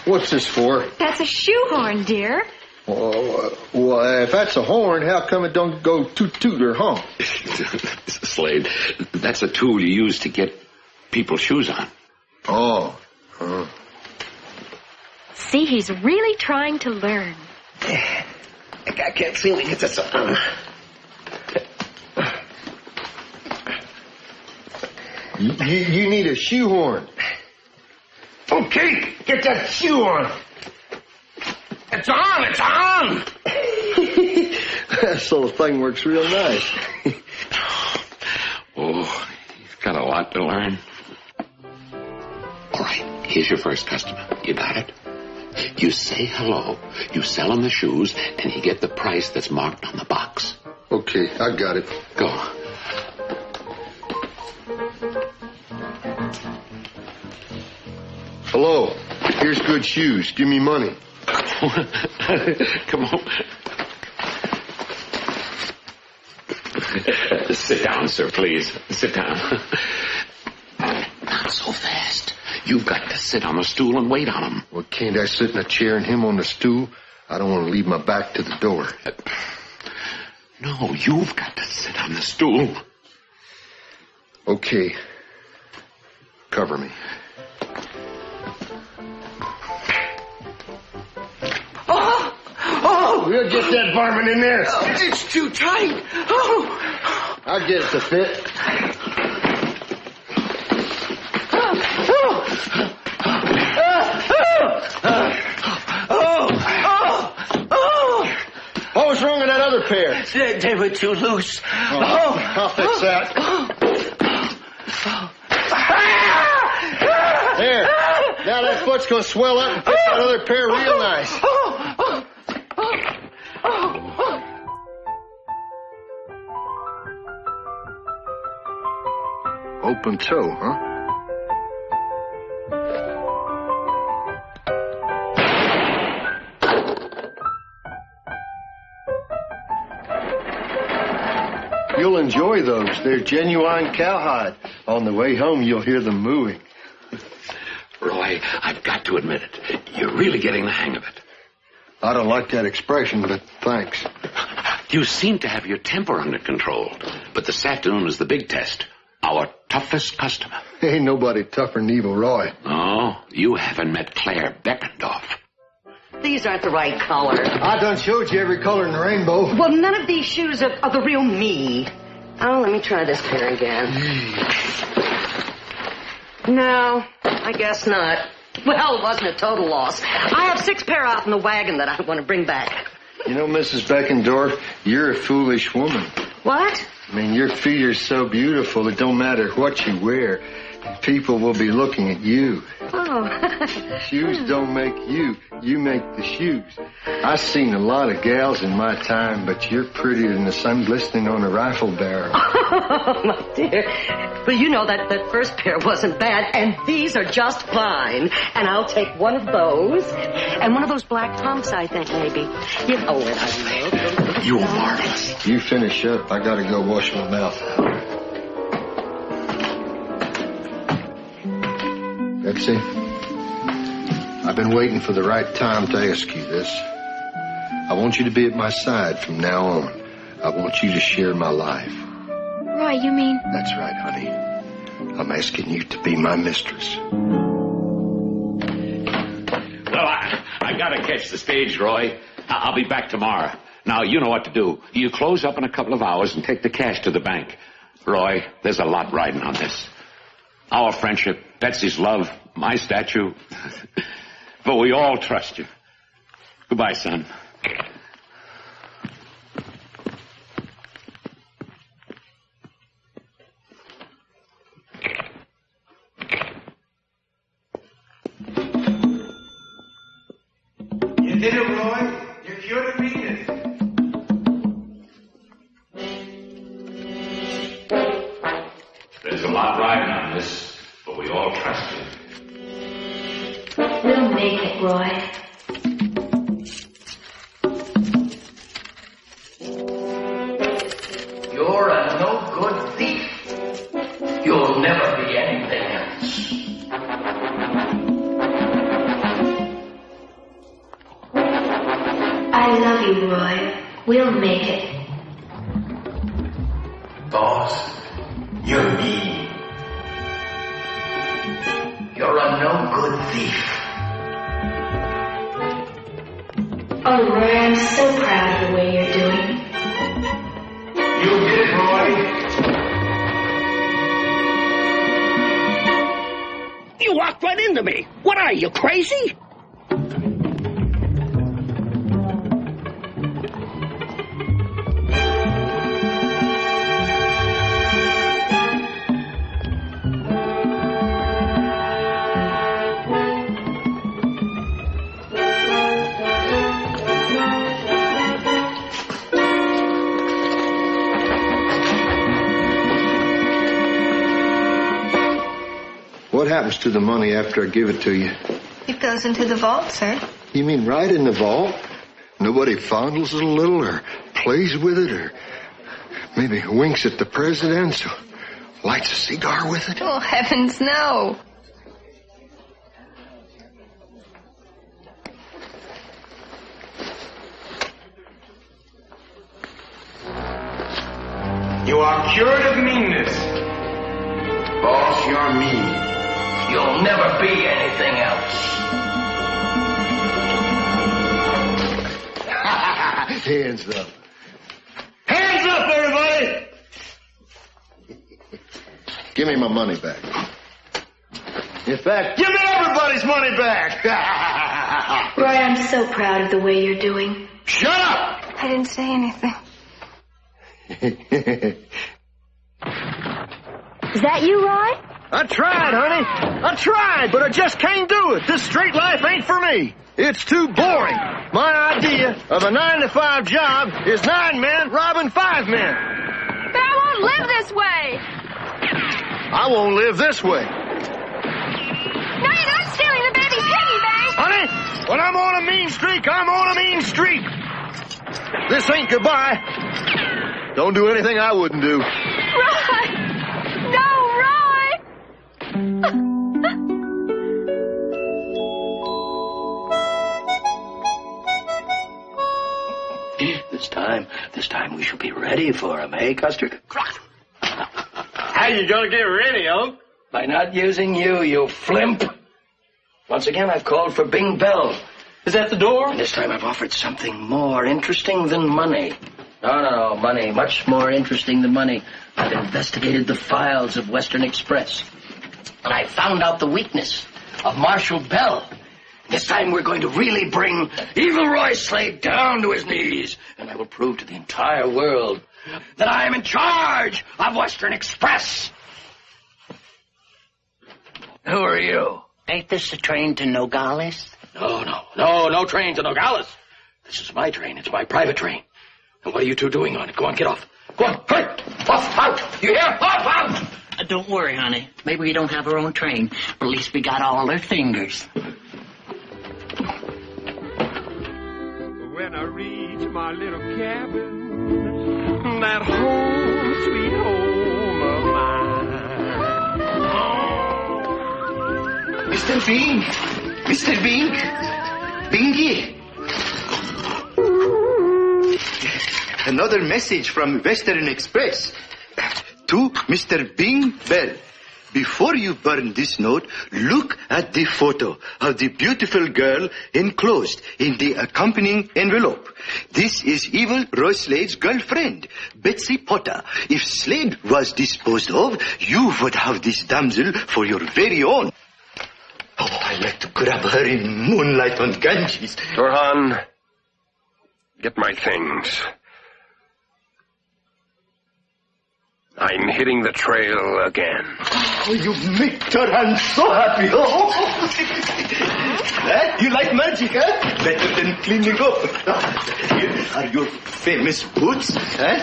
what's this for? That's a shoehorn, dear. Well, if that's a horn, how come it don't go toot-toot or honk? Slade, that's a tool you use to get people's shoes on. Oh. See, he's really trying to learn. I can't seem to get this on. You need a shoehorn. Okay, get that shoe on. It's on, it's on. This little thing works real nice. Oh, you've got a lot to learn. All right, here's your first customer. You got it? You say hello, you sell him the shoes, and you get the price that's marked on the box. Okay, I got it. Go. Hello, here's good shoes. Give me money. Come on. Sit down, sir, please. Sit down. Not so fast. You've got to sit on the stool and wait on him. Well, can't I sit in a chair and him on the stool? I don't want to leave my back to the door. No, you've got to sit on the stool. Okay. Cover me. Oh, we'll get that varmint in there. Oh, it's too tight. Oh. I'll get it to fit. What was wrong with that other pair? They were too loose. I'll fix that. There. Now that foot's going to swell up and fit that other pair real nice. Open toe, huh? You'll enjoy those. They're genuine cowhide. On the way home, you'll hear them mooing. Roy, I've got to admit it. You're really getting the hang of it. I don't like that expression, but thanks. You seem to have your temper under control. But this afternoon is the big test. Our toughest customer. Ain't nobody tougher than Evil Roy. Oh, you haven't met Claire Beckendorf. These aren't the right color. I done showed you every color in the rainbow. Well, none of these shoes are the real me. Oh, let me try this pair again. No, I guess not. Well, it wasn't a total loss. I have 6 pair out in the wagon that I want to bring back. You know, Mrs. Beckendorf, you're a foolish woman. What? I mean, your feet are so beautiful, it don't matter what you wear. People will be looking at you. Oh. Shoes don't make you. You make the shoes. I've seen a lot of gals in my time, but you're prettier than the sun glistening on a rifle barrel. Oh, my dear. Well, you know that first pair wasn't bad, and these are just fine. And I'll take one of those, and one of those black pumps, I think, maybe. You know it, I know. You're marvelous. You finish up. I gotta go wash my mouth out. Betsy, I've been waiting for the right time to ask you this. I want you to be at my side from now on. I want you to share my life. Roy, you mean? That's right, honey. I'm asking you to be my mistress. Well, I gotta catch the stage, Roy. I'll be back tomorrow. Now, you know what to do. You close up in a couple of hours and take the cash to the bank. Roy, there's a lot riding on this. Our friendship, Betsy's love, my statue. But we all trust you. Goodbye, son. You did it, Roy. You're cured of Venus. There's a lot riding on this, but we all trust you. We'll make it, Roy. You're a no-good thief. You'll never be anything else. I love you, Roy. We'll make it. Boss, you're mean. You're a no-good thief. Oh, Roy, I'm so proud of the way right into me. What are you, crazy? What happens to the money after I give it to you? It goes into the vault, sir. You mean right in the vault? Nobody fondles it a little or plays with it or maybe winks at the president or lights a cigar with it? Oh, heavens, no. You are cured of meanness. Boss, you're mean. You'll never be anything else. Hands up. Hands up, everybody! Give me my money back. In fact, give me everybody's money back! Roy, I'm so proud of the way you're doing. Shut up! I didn't say anything. Is that you, Roy? I tried, honey. I tried, but I just can't do it. This street life ain't for me. It's too boring. My idea of a 9-to-5 job is 9 men robbing 5 men. But I won't live this way. I won't live this way. No, you're not stealing the baby's piggy bank. Honey, when I'm on a mean streak, I'm on a mean streak. This ain't goodbye. Don't do anything I wouldn't do. Roy! No, Roy! This time we shall be ready for him, eh, Custard? How you gonna get ready, Oak? By not using you, you flimp. Once again, I've called for Bing Bell. Is that the door? And this time I've offered something more interesting than money. No, money. Much more interesting than money. I've investigated the files of Western Express. And I found out the weakness of Marshal Bell. This time we're going to really bring Evil Roy Slade down to his knees. And I will prove to the entire world that I am in charge of Western Express. Who are you? Ain't this the train to Nogales? No train to Nogales. This is my train. It's my private train. And what are you two doing on it? Go on, get off. Go on, hurry! Off, out! You hear? Off, out! Don't worry, honey. Maybe we don't have our own train, but at least we got all their fingers. When I reach my little cabin, that home, sweet home of mine. Mr. Bing! Mr. Bing! Bingy! Another message from Western Express. To Mr. Bing Bell. Before you burn this note, look at the photo of the beautiful girl enclosed in the accompanying envelope. This is Evil Roy Slade's girlfriend, Betsy Potter. If Slade was disposed of, you would have this damsel for your very own. Oh, I'd like to grab her in moonlight on Ganges. Turhan, get my things. I'm hitting the trail again. Oh, you make Turhan so happy. Oh. You like magic, huh? Better than cleaning up. Here are your famous boots, huh?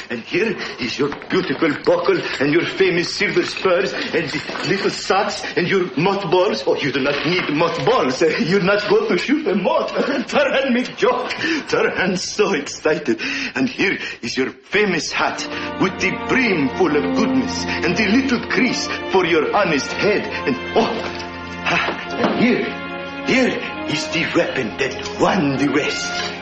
And here is your beautiful buckle and your famous silver spurs and the little socks and your mothballs. Oh, you do not need mothballs. You're not going to shoot a moth. Turhan make joke. Turhan's so excited. And here is your famous hat with the brim full of goodness and the little crease for your honest head. And and here is the weapon that won the West.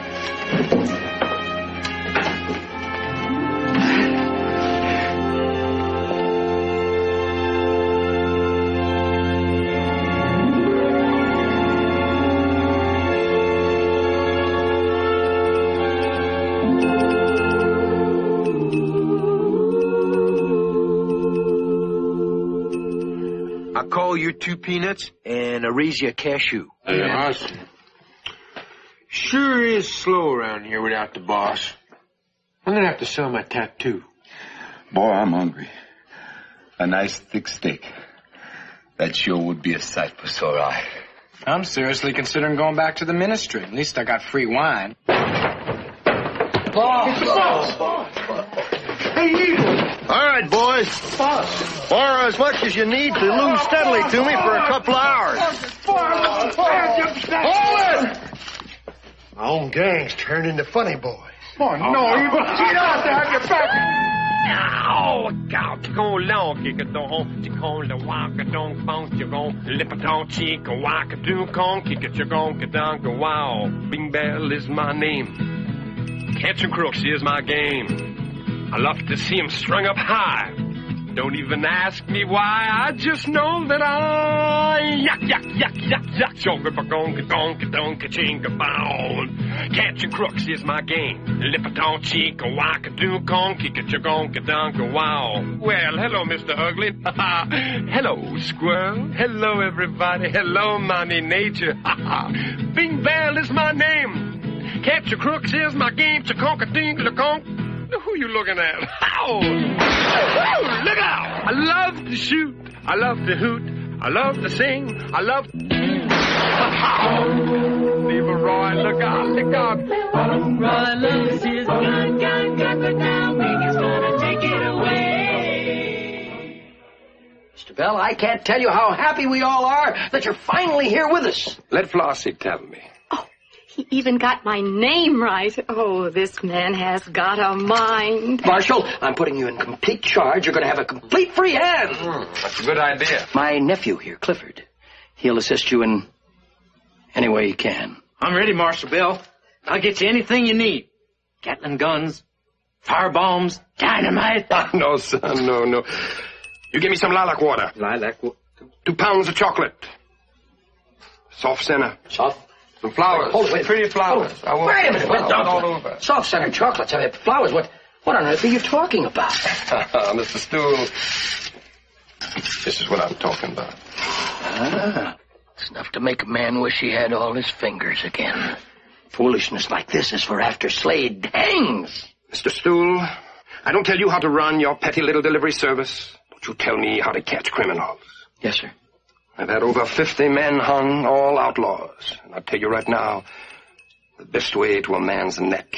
owe you 2 peanuts and a Raisia cashew. I see. Sure is slow around here without the boss. I'm gonna have to sell my tattoo. Boy, I'm hungry. A nice thick steak. That sure would be a sight for sore eye. I'm seriously considering going back to the ministry. At least I got free wine. Boss! Hey, Evil! All right, boys. Boss. Borrow as much as you need to lose steadily to me for a couple of hours. Hold it! My own gang's turned into funny boys. Oh, no, Evil. Get out to have your back. Oh, God, you go long, kick it on, you call the waka don't bounce, you go, lip it on cheek, a waka do con, kick it, you go, get down, go wow. Bing Bell is my name. Catching crooks is my game. I love to see 'em strung up high. Don't even ask me why, I just know that I yuck, yuck, yuck, yuck, yuck, chonka, gonka, gonka, donka, chinka, bound. Catching crooks is my game. Lip it on cheek, a waka do con, kick it, gonka, donka, wow. Well, hello, Mr. Ugly. Hello, squirrel. Hello, everybody. Hello, mommy nature. Bing Bell is my name. Capture crooks is my game. Chaconka, ding, la-conk. Who you looking at? Ow! Look out! I love to shoot. I love to hoot. I love to sing. I love... Evil Roy, look out, look out. Roy loves his gun, but now Biggie's gonna take it away. Mr. Bell, I can't tell you how happy we all are that you're finally here with us. Let Flossie tell me. He even got my name right. Oh, this man has got a mind. Marshal, I'm putting you in complete charge. You're going to have a complete free hand. That's a good idea. My nephew here, Clifford. He'll assist you in any way he can. I'm ready, Marshal Bill. I'll get you anything you need. Gatling guns, fire bombs, dynamite. No, son, no. You give me some lilac water. Lilac water? 2 pounds of chocolate. Soft center. Soft? Some flowers. Wait. Pretty flowers. I want wait a minute. all over. Soft center chocolates. I mean, flowers. What on earth are you talking about? Mr. Stool, this is what I'm talking about. It's enough to make a man wish he had all his fingers again. Foolishness like this is for after Slade hangs. Mr. Stool, I don't tell you how to run your petty little delivery service, but you tell me how to catch criminals. Yes, sir. I've had over 50 men hung, all outlaws. And I'll tell you right now, the best way to a man's neck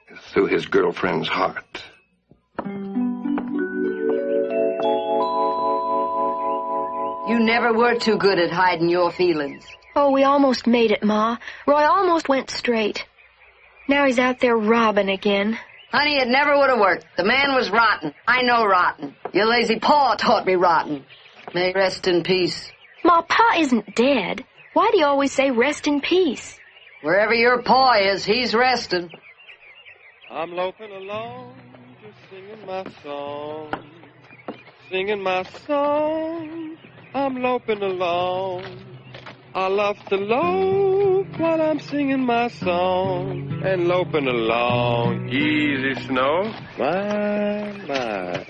is through his girlfriend's heart. You never were too good at hiding your feelings. Oh, we almost made it, Ma. Roy almost went straight. Now he's out there robbing again. Honey, it never would have worked. The man was rotten. I know rotten. Your lazy paw taught me rotten. May he rest in peace. Ma, Pa isn't dead. Why do you always say rest in peace? Wherever your paw is, he's resting. I'm loafing along, just singing my song. Singing my song, I'm loafing along. I love to loaf while I'm singing my song. And loafing along, easy snow. My,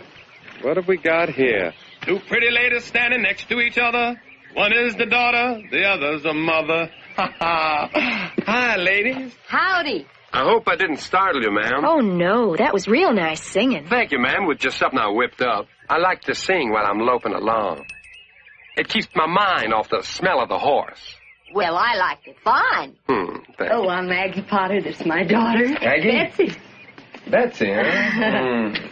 what have we got here? 2 pretty ladies standing next to each other. One is the daughter, the other's the mother. Hi, ladies. Howdy. I hope I didn't startle you, ma'am. Oh, no, that was real nice singing. Thank you, ma'am, with just something I whipped up. I like to sing while I'm loafing along. It keeps my mind off the smell of the horse. Well, I liked it fine. Thank Oh, I'm Maggie Potter. This is my daughter. Maggie? Betsy. Betsy, huh?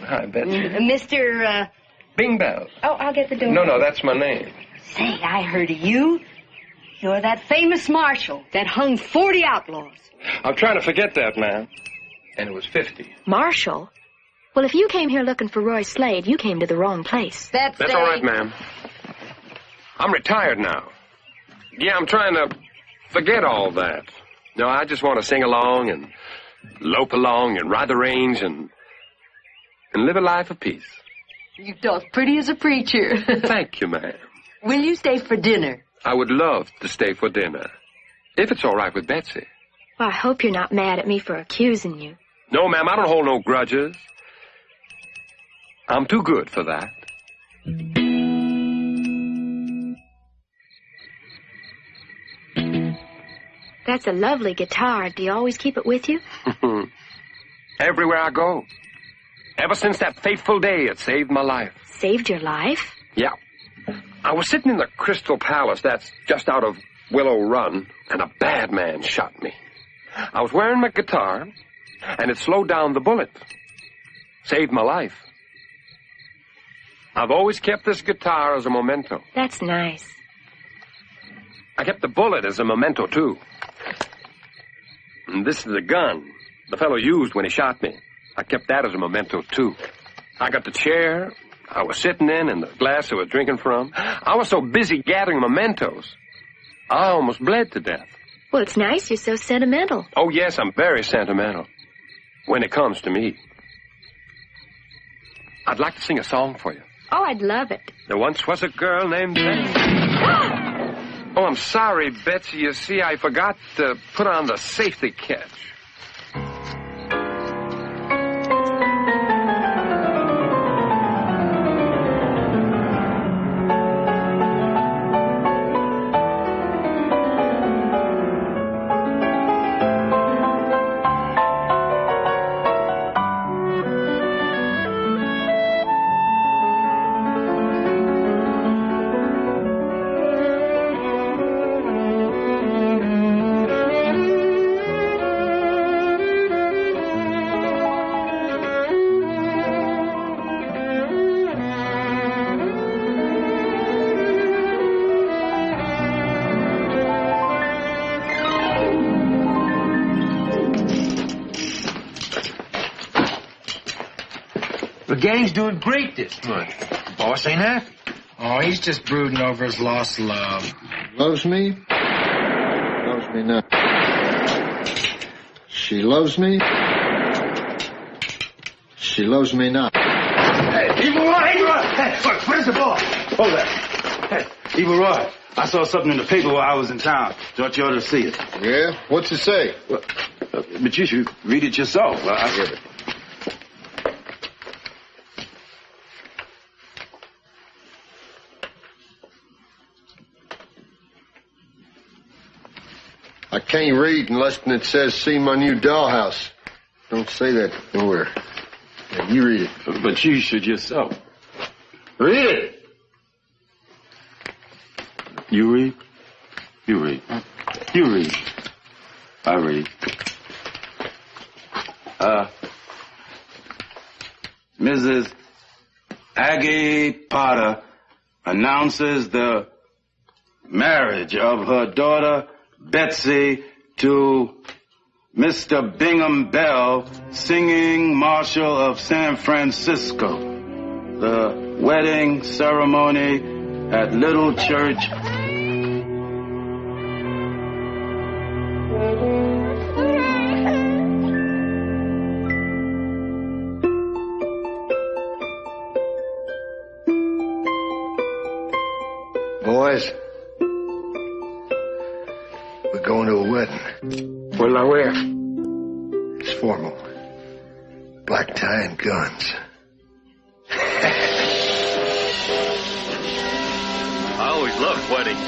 Hi, Betsy. Mr., Bing Bell. Oh, I'll get the door. No, that's my name. Say, I heard of you. You're that famous marshal that hung 40 outlaws. I'm trying to forget that, ma'am. And it was 50. Marshal? Well, if you came here looking for Roy Slade, you came to the wrong place. That's all right, ma'am. I'm retired now. Yeah, I'm trying to forget all that. No, I just want to sing along and lope along and ride the range and live a life of peace. You talk pretty as a preacher. Thank you, ma'am. Will you stay for dinner? I would love to stay for dinner, if it's all right with Betsy. Well, I hope you're not mad at me for accusing you. No, ma'am, I don't hold no grudges. I'm too good for that. That's a lovely guitar. Do you always keep it with you? Everywhere I go. Ever since that fateful day, it saved my life. Saved your life? Yeah. I was sitting in the Crystal Palace, that's just out of Willow Run, and a bad man shot me. I was wearing my guitar, and it slowed down the bullet. Saved my life. I've always kept this guitar as a memento. That's nice. I kept the bullet as a memento, too. And this is the gun the fellow used when he shot me. I kept that as a memento, too. I got the chair I was sitting in and the glass I was drinking from. I was so busy gathering mementos, I almost bled to death. Well, it's nice you're so sentimental. Oh, yes, I'm very sentimental when it comes to me. I'd like to sing a song for you. Oh, I'd love it. There once was a girl named Betsy. Oh, I'm sorry, Betsy. You see, I forgot to put on the safety catch. The gang's doing great this month. The boss ain't happy. Oh, he's just brooding over his lost love. Loves me? Loves me not. She loves me? She loves me not. Hey, Evil Roy! Evil Roy! Hey, look, where's the boy? Hold that. Hey, Evil Roy, I saw something in the paper while I was in town. Thought you ought to see it. Yeah? What's it say? Well, but you should read it yourself. I get it. I can't read unless it says, see my new dollhouse. Don't say that nowhere. Yeah, you read it. But you should yourself. Read it. You read? You read. You read. I read. Mrs. Aggie Potter announces the marriage of her daughter Betsy to Mr. Bingham Bell, singing Marshal of San Francisco. The wedding ceremony at Little Church. Boys, we're going to a wedding. What'll I wear? It's formal. Black tie and guns. I always loved weddings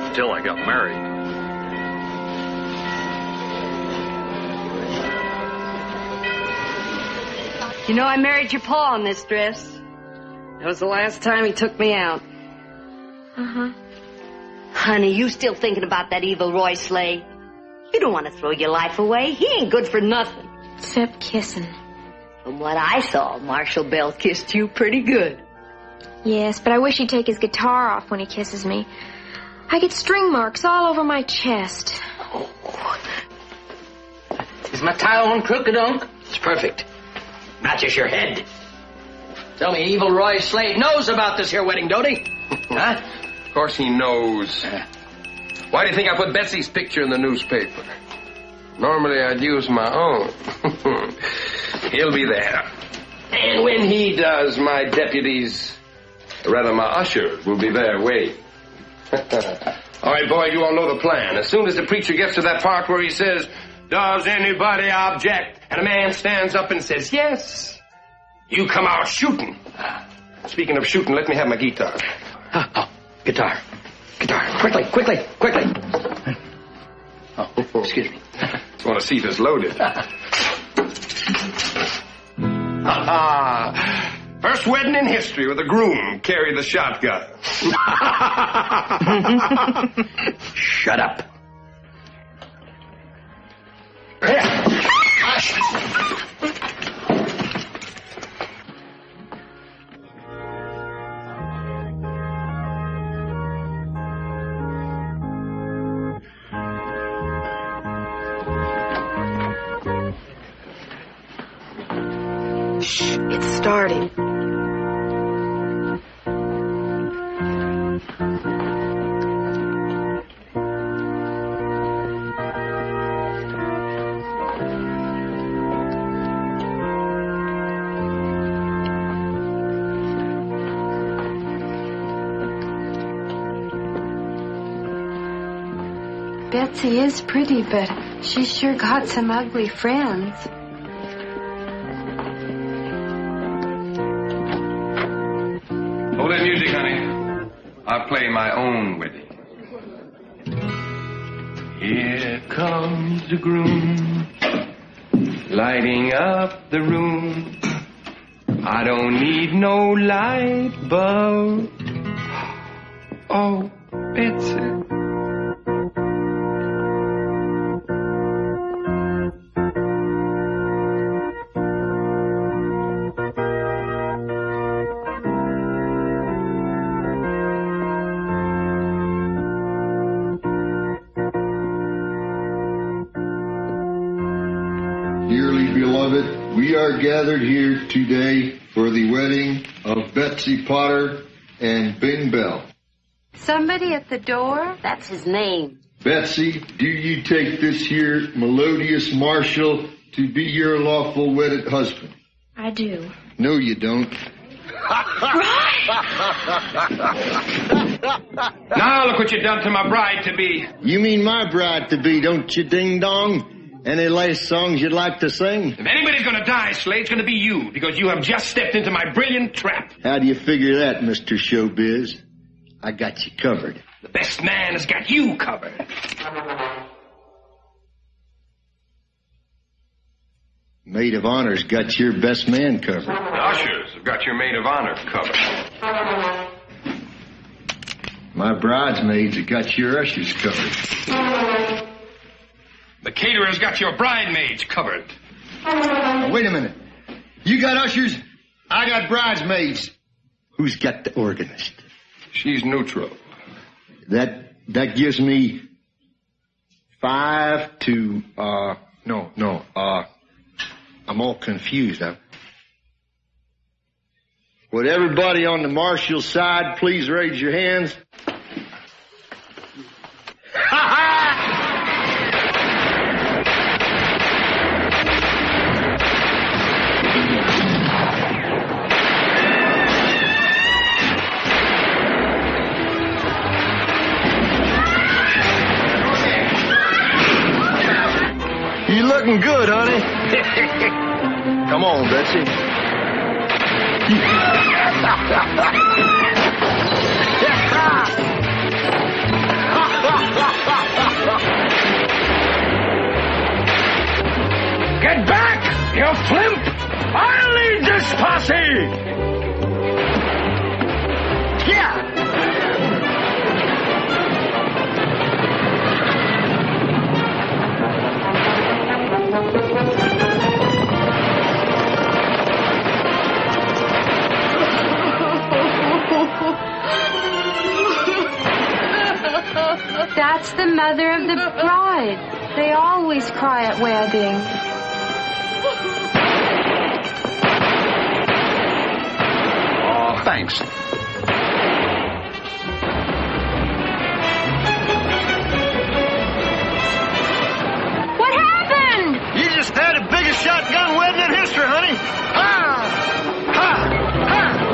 until I got married. You know, I married your pa in this dress. That was the last time he took me out. Uh-huh. Honey, you still thinking about that Evil Roy Slade? You don't want to throw your life away. He ain't good for nothing. Except kissing. From what I saw, Marshal Bell kissed you pretty good. Yes, but I wish he'd take his guitar off when he kisses me. I get string marks all over my chest. Oh. Is my tie on crooked, Unc? It's perfect. Matches your head. Tell me Evil Roy Slade knows about this here wedding, don't he? Huh? Of course he knows. Why do you think I put Betsy's picture in the newspaper? Normally I'd use my own. He'll be there. And when he does, my deputies, rather my ushers, will be there waiting. All right, boy, you all know the plan. As soon as the preacher gets to that part where he says, "Does anybody object?" and a man stands up and says, "Yes," you come out shooting. Speaking of shooting, let me have my guitar. Oh, guitar. Quickly. Oh. Excuse me. Just want to see if it's loaded. First wedding in history with a groom carry the shotgun. Shut up. It's starting. Betsy is pretty, but she's sure got some ugly friends. Hold that music, honey. I'll play my own wedding. Here comes the groom, lighting up the room. I don't need no light bulb. Oh, Betsy. We are gathered here today for the wedding of Betsy Potter and Bing Bell. Somebody at the door? That's his name. Betsy, do you take this here melodious Marshall to be your lawful wedded husband? I do. No, you don't. Now look what you done to my bride-to-be. You mean my bride-to-be, don't you, ding-dong? Any last songs you'd like to sing? If anybody's gonna die, Slade, it's gonna be you, because you have just stepped into my brilliant trap. How do you figure that, Mr. Showbiz? I got you covered. The best man has got you covered. Maid of Honor's got your best man covered. The ushers have got your maid of honor covered. My bridesmaids have got your ushers covered. The caterer's got your bridesmaids covered. Wait a minute. You got ushers, I got bridesmaids. Who's got the organist? She's neutral. That gives me 5 to, I'm all confused. Would everybody on the Marshall side please raise your hands? You looking good, honey. Come on, Betsy. Get back, you flimp! I'll lead this posse! Yeah! That's the mother of the bride. They always cry at weddings. Oh, thanks. What happened? You just had the biggest shotgun wedding in history, honey. Ha! Ha! Ha!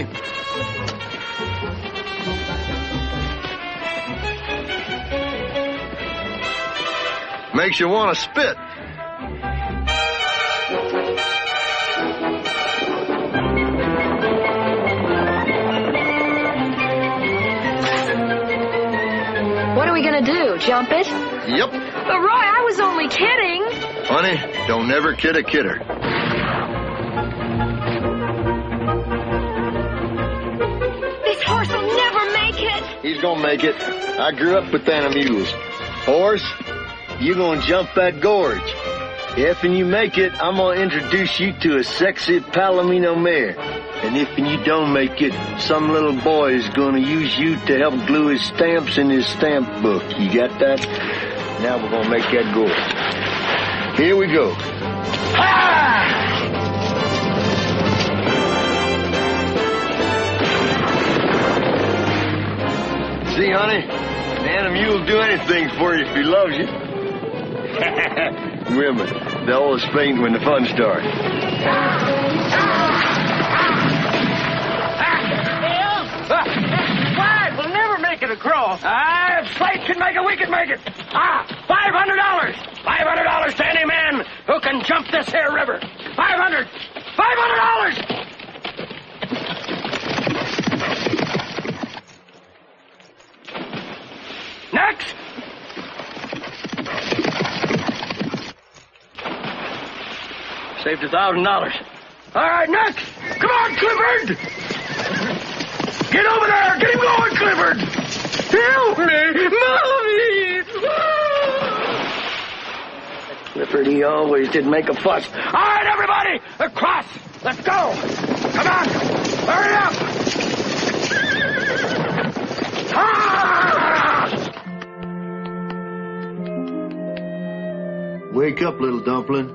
honey. Makes you want to spit. What are we gonna do? Jump it? Yep. But Roy, I was only kidding. Honey, don't never kid a kidder. This horse will never make it. He's gonna make it. I grew up with animals. Horse, you gonna jump that gorge. If and you make it, I'm gonna introduce you to a sexy Palomino mare. And if and you don't make it, some little boy is gonna use you to help glue his stamps in his stamp book. You got that? Now we're gonna make that gorge. Here we go. See, honey, an animal will do anything for you if he loves you. Women, they always faint when the fun starts. Slade will never make it across. If Slade can make it, we can make it. $500. $500 to any man who can jump this here river. $500. $500. Next. Saved $1,000. All right, next. Come on, Clifford. Get over there. Get him going, Clifford. Help me, Mommy. Clifford, he always did make a fuss. All right, everybody, across. Let's go. Come on. Hurry up. Wake up, little dumpling.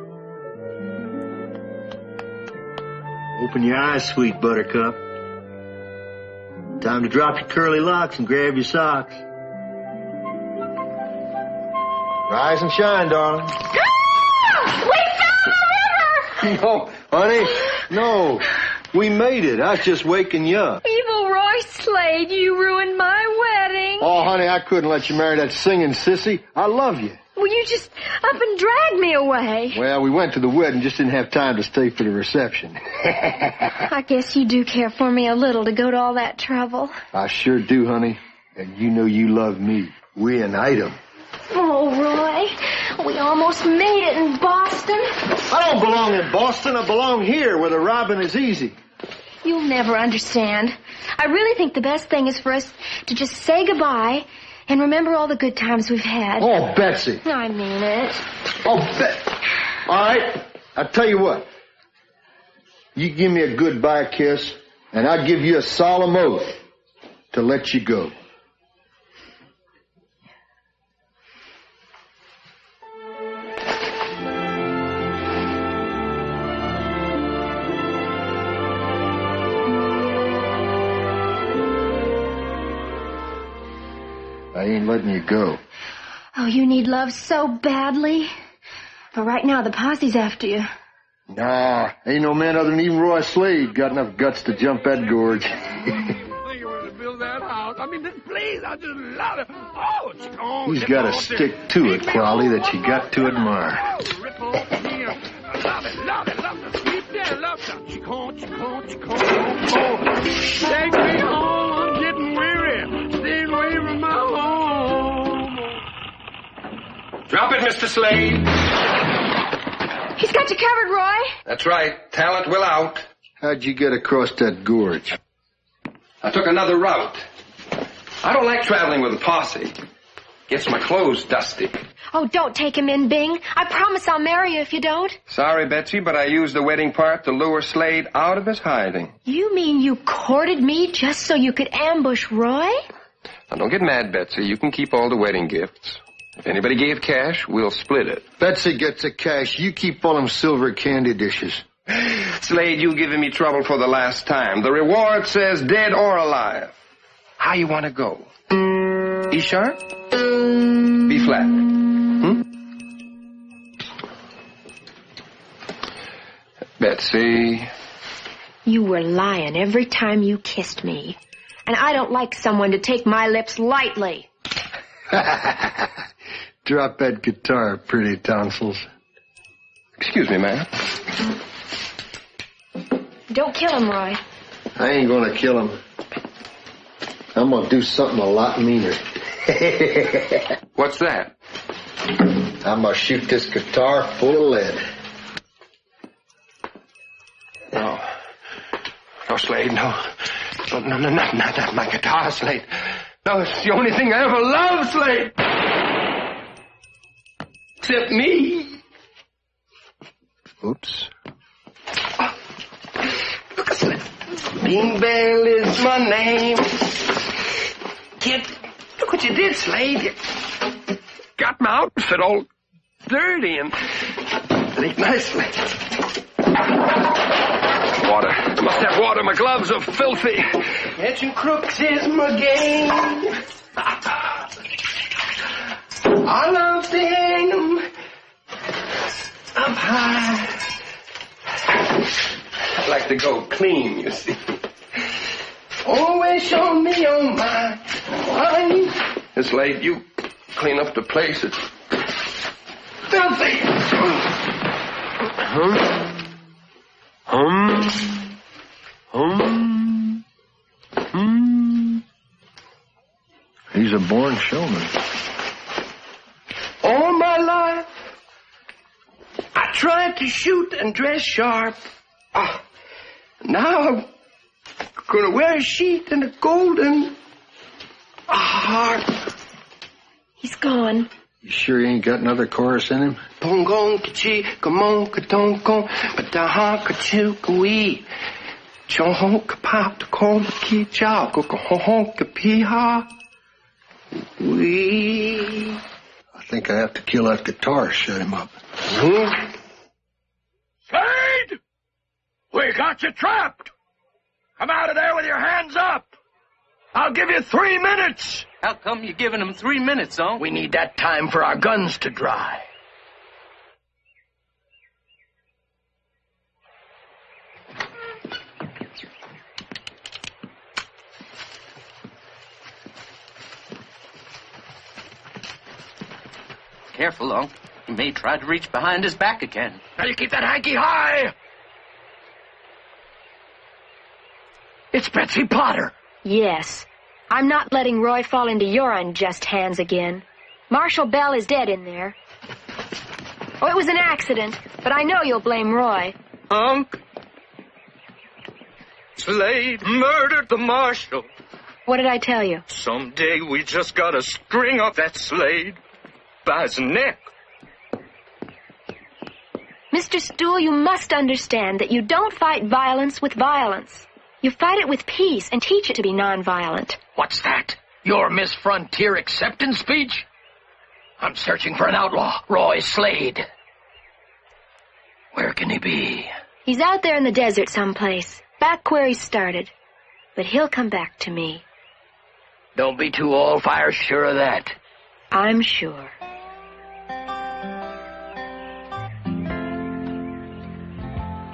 Open your eyes, sweet buttercup. Time to drop your curly locks and grab your socks. Rise and shine, darling. We fell in the river! No, honey, no. We made it. I was just waking you up. Evil Roy Slade, you ruined my wedding. Oh, honey, I couldn't let you marry that singing sissy. I love you. Well, you just up and dragged me away. Well, we went to the wedding, just didn't have time to stay for the reception. I guess you do care for me a little to go to all that trouble. I sure do, honey. And you know you love me. We an item. Oh, Roy, we almost made it in Boston. I don't belong in Boston. I belong here where the robbing is easy. You'll never understand. I really think the best thing is for us to just say goodbye and remember all the good times we've had. Oh, Betsy. I mean it. Oh, all right. I'll tell you what. You give me a goodbye kiss, and I'll give you a solemn oath to let you go. I ain't letting you go. Oh, you need love so badly. But right now, the posse's after you. Nah, ain't no man other than Evil Roy Slade got enough guts to jump that gorge. Build that house. I mean, this place, I just love it. Oh, chicken. He's got to stick to it, Crowley, that you got to admire. Love it, love the sweet there, love the chicken. Oh, take me home, I'm getting weary. Staying away from my home. Drop it, Mr. Slade. He's got you covered, Roy. That's right. Talent will out. How'd you get across that gorge? I took another route. I don't like traveling with a posse. Gets my clothes dusty. Oh, don't take him in, Bing. I promise I'll marry you if you don't. Sorry, Betsy, but I used the wedding part to lure Slade out of his hiding. You mean you courted me just so you could ambush Roy? Now, don't get mad, Betsy. You can keep all the wedding gifts. If anybody gave cash, we'll split it. Betsy gets the cash. You keep all them silver candy dishes. Slade, you giving me trouble for the last time. The reward says dead or alive. How you want to go? E sharp? B flat? Betsy, You were lying every time you kissed me. And I don't like someone to take my lips lightly. Drop that guitar, pretty tonsils. Excuse me, ma'am. Don't kill him, Roy. I ain't gonna kill him. I'm gonna do something a lot meaner. What's that? I'm gonna shoot this guitar full of lead. No. No, Slade, no. No, not my guitar, Slade. No, it's the only thing I ever loved, Slade. Except me. Oops. Oh. Look at Slade. Bing Bell is my name. Kid, look what you did, Slade. You got my outfit all dirty and... Slade, nicely. Water. I must have water. My gloves are filthy. Catching crooks is my game. I love to hang 'em up high. I like to go clean, you see. Always show me on my mind. It's late. You clean up the place. It's filthy. He's a born showman. All my life, I tried to shoot and dress sharp. Now I'm gonna wear a sheet and a golden heart. He's gone. You sure he ain't got another chorus in him? Pongong kachi kamong katongkong pataha kachukui chonhong kapap to call the key chow kokahong kapiha. We. I think I have to kill that guitar, shut him up. Slade! We got you trapped! Come out of there with your hands up! I'll give you 3 minutes! How come you're giving them 3 minutes, huh? We need that time for our guns to dry. Careful, Unc. He may try to reach behind his back again. Now you keep that hanky high! It's Betsy Potter. Yes. I'm not letting Roy fall into your unjust hands again. Marshal Bell is dead in there. Oh, it was an accident, but I know you'll blame Roy. Unc. Slade murdered the marshal. What did I tell you? Someday we just gotta string up that Slade by his neck. Mr. Stool, you must understand that you don't fight violence with violence. You fight it with peace and teach it to be nonviolent. What's that? Your Miss Frontier acceptance speech? I'm searching for an outlaw, Roy Slade. Where can he be? He's out there in the desert someplace, back where he started. But he'll come back to me. Don't be too all-fire sure of that. I'm sure.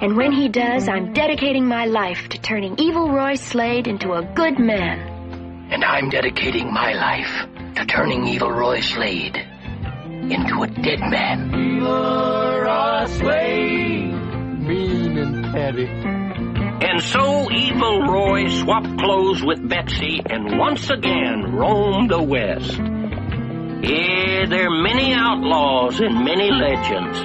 And when he does, I'm dedicating my life to turning Evil Roy Slade into a good man. And I'm dedicating my life to turning Evil Roy Slade into a dead man. Evil Roy Slade, mean and petty. And so Evil Roy swapped clothes with Betsy and once again roamed the West. Yeah, there are many outlaws and many legends,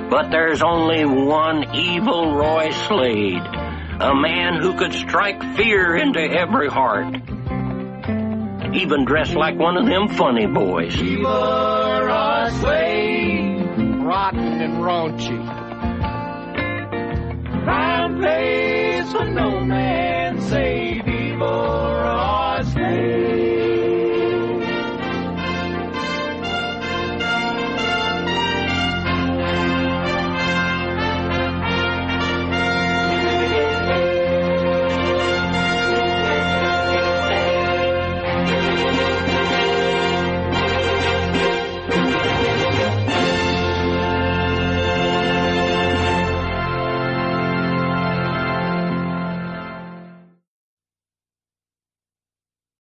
but there's only one Evil Roy Slade, a man who could strike fear into every heart, even dressed like one of them funny boys. Evil Roy Slade, rotten and raunchy. Crime pays